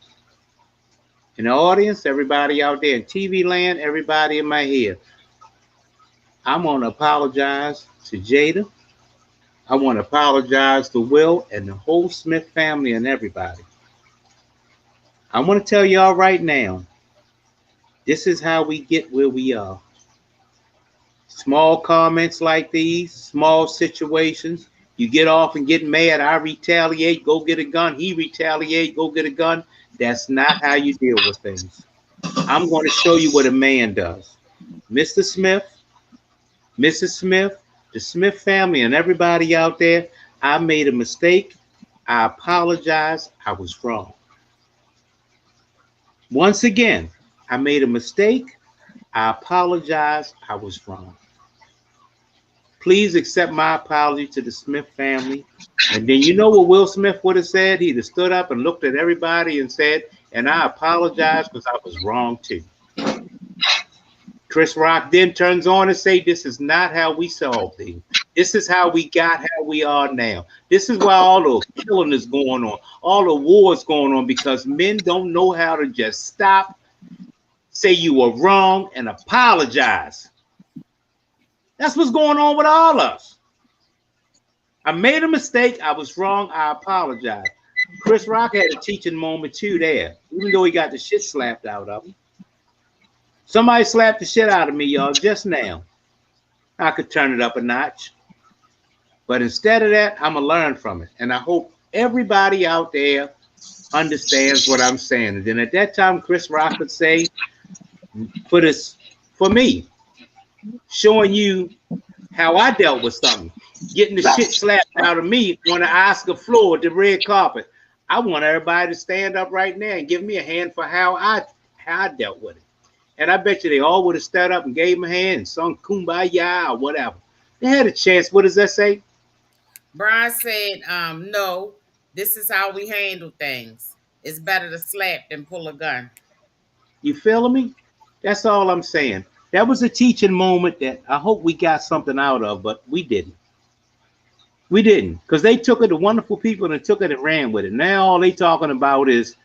in the audience, everybody out there in TV land, everybody in my head, I'm going to apologize to Jada. I want to apologize to Will and the whole Smith family and everybody. I want to tell y'all right now, this is how we get where we are. Small comments like these, small situations, you get off and get mad. I retaliate, go get a gun. He retaliate, go get a gun. That's not how you deal with things. I'm going to show you what a man does. Mr. Smith, Mrs. Smith, the Smith family and everybody out there, I made a mistake. I apologize. I was wrong. Once again, I made a mistake. I apologize. I was wrong. Please accept my apology to the Smith family. And then you know what Will Smith would have said? He'd have stood up and looked at everybody and said, and I apologize because I was wrong too. Chris Rock then turns on and say, this is not how we solve things. This is how we got how we are now. This is why all the killing is going on, all the wars going on, because men don't know how to just stop, say you were wrong, and apologize. That's what's going on with all of us. I made a mistake. I was wrong. I apologize. Chris Rock had a teaching moment too there, even though he got the shit slapped out of him. Somebody slapped the shit out of me, y'all, just now. I could turn it up a notch. But instead of that, I'm going to learn from it. And I hope everybody out there understands what I'm saying. And then at that time, Chris Rock would say, for me, showing you how I dealt with something, getting the shit slapped out of me on the Oscar floor, the red carpet. I want everybody to stand up right now and give me a hand for how I dealt with it. And I bet you they all would have stood up and gave him a hand and sung Kumbaya or whatever. They had a chance. What does that say? Brian said, no, this is how we handle things. It's better to slap than pull a gun. You feeling me? That's all I'm saying. That was a teaching moment that I hope we got something out of, but we didn't. We didn't, because they took it, the wonderful people, and took it and ran with it. Now all they talking about is,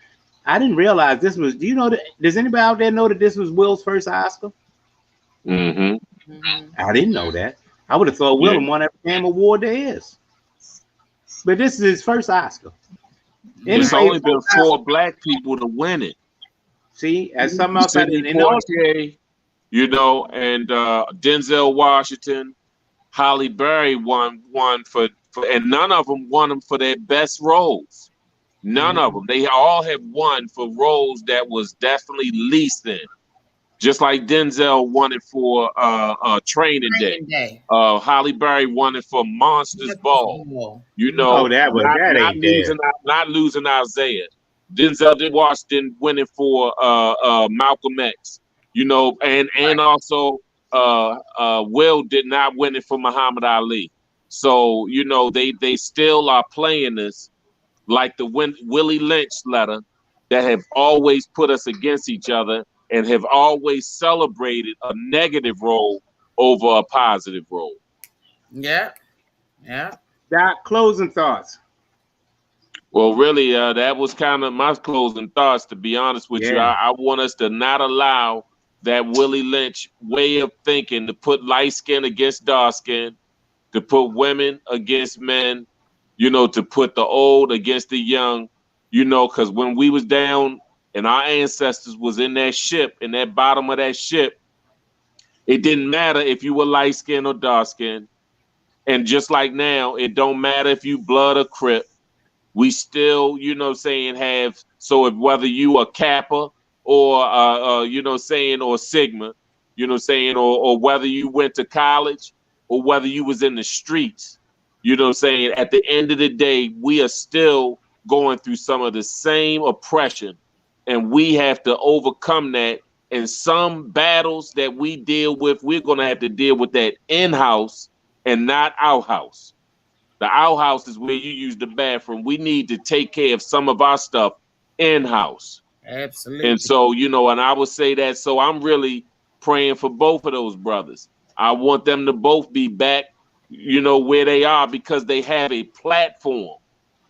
I didn't realize this was, do you know that, does anybody out there know that this was Will's first Oscar? I didn't know that. I would have thought Will won every damn award there is. But this is his first Oscar. It's only been 4 black people to win it. See, as some else, you know, and Denzel Washington, Halle Berry won for, and none of them won them for their best roles. None of them. They all have won for roles that was definitely least in. Just like Denzel won it for Training Day. Halle Berry won it for Monsters Ball. You know, not losing Isaiah. Denzel Washington winning for Malcolm X. You know, and also Will did not win it for Muhammad Ali. So, you know, they still are playing this like the Willie Lynch letter that have always put us against each other and have always celebrated a negative role over a positive role. Yeah. Doc, closing thoughts. Well, really, that was kind of my closing thoughts, to be honest with you. I want us to not allow that Willie Lynch way of thinking to put light skin against dark skin, to put women against men, you know, to put the old against the young, you know, because when we was down and our ancestors was in that ship, in that bottom of that ship, it didn't matter if you were light skin or dark skin. And just like now, it don't matter if you blood or Crip. We still, you know, saying have, so if whether you a Kappa or, you know, saying, or Sigma, you know, saying, or whether you went to college or whether you was in the streets, you know, saying at the end of the day, we are still going through some of the same oppression, and we have to overcome that. And some battles that we deal with, we're going to have to deal with that in-house and not out-house. The outhouse is where you use the bathroom. We need to take care of some of our stuff in-house. Absolutely. And so, you know, and I would say that, so I'm really praying for both of those brothers. I want them to both be back, you know, where they are, because they have a platform.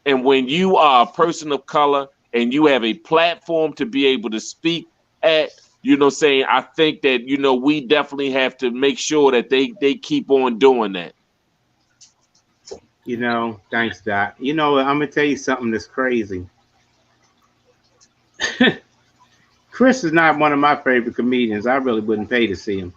And when you are a person of color and you have a platform to be able to speak at, you know, saying, I think that, you know, we definitely have to make sure that they keep on doing that. You know, thanks, Doc. You know, I'm going to tell you something that's crazy. Chris is not one of my favorite comedians. I really wouldn't pay to see him.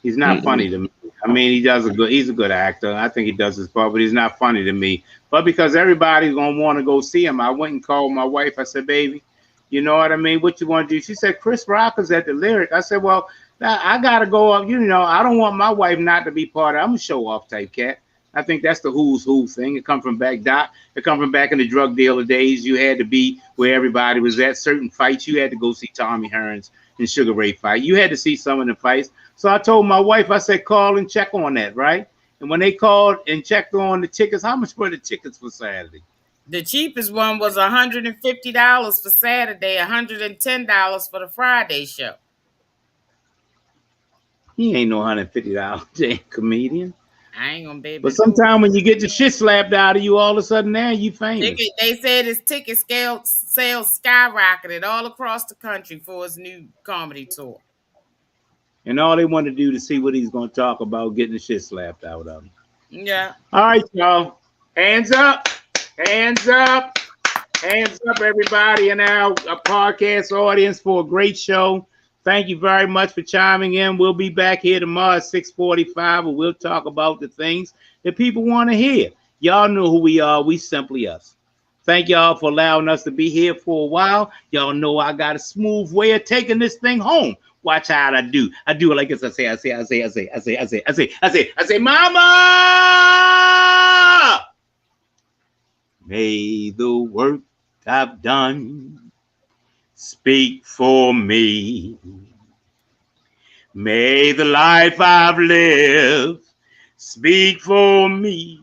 He's not funny to me. I mean, he's a good actor. I think he does his part, but he's not funny to me. But because everybody's going to want to go see him, I went and called my wife. I said, baby, you know what I mean? What you want to do? She said, Chris Rock is at the Lyric. I said, well, I got to go up. You know, I don't want my wife not to be part of it. I'm a show-off type cat. I think that's the who's who thing. It come from back, Doc. It come from back in the drug dealer days. You had to be where everybody was at. Certain fights, you had to go see Tommy Hearns and Sugar Ray fight. You had to see some of the fights. So I told my wife, I said, call and check on that, right? And when they called and checked on the tickets, how much were the tickets for Saturday? The cheapest one was $150 for Saturday, $110 for the Friday show. He ain't no $150 damn comedian. I ain't gonna be able. But sometimes when you get your shit slapped out of you, all of a sudden now you famous. They said his ticket sales skyrocketed all across the country for his new comedy tour. And all they want to do to see what he's going to talk about, getting the shit slapped out of him. Yeah. All right, y'all. Hands up. Hands up. Hands up, everybody in our podcast audience for a great show. Thank you very much for chiming in. We'll be back here tomorrow at 6:45, and we'll talk about the things that people want to hear. Y'all know who we are. We simply us. Thank y'all for allowing us to be here for a while. Y'all know I got a smooth way of taking this thing home. Watch how I do. I do it like this. I say, Mama! May the work I've done speak for me. May the life I've lived speak for me.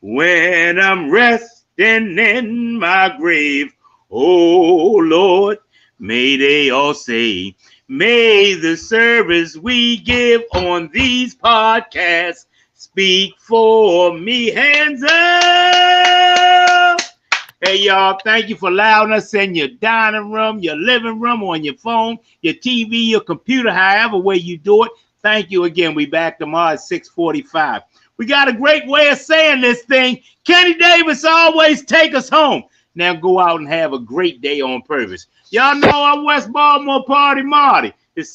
When I'm resting in my grave, oh Lord, may they all say, may the service we give on these podcasts speak for me. Hands up! Hey, y'all, thank you for allowing us in your dining room, your living room, on your phone, your TV, your computer, however way you do it. Thank you again. We back tomorrow at 6:45. We got a great way of saying this thing. Kenny Davis always take us home. Now go out and have a great day on purpose. Y'all know I'm West Baltimore Party Marty. It's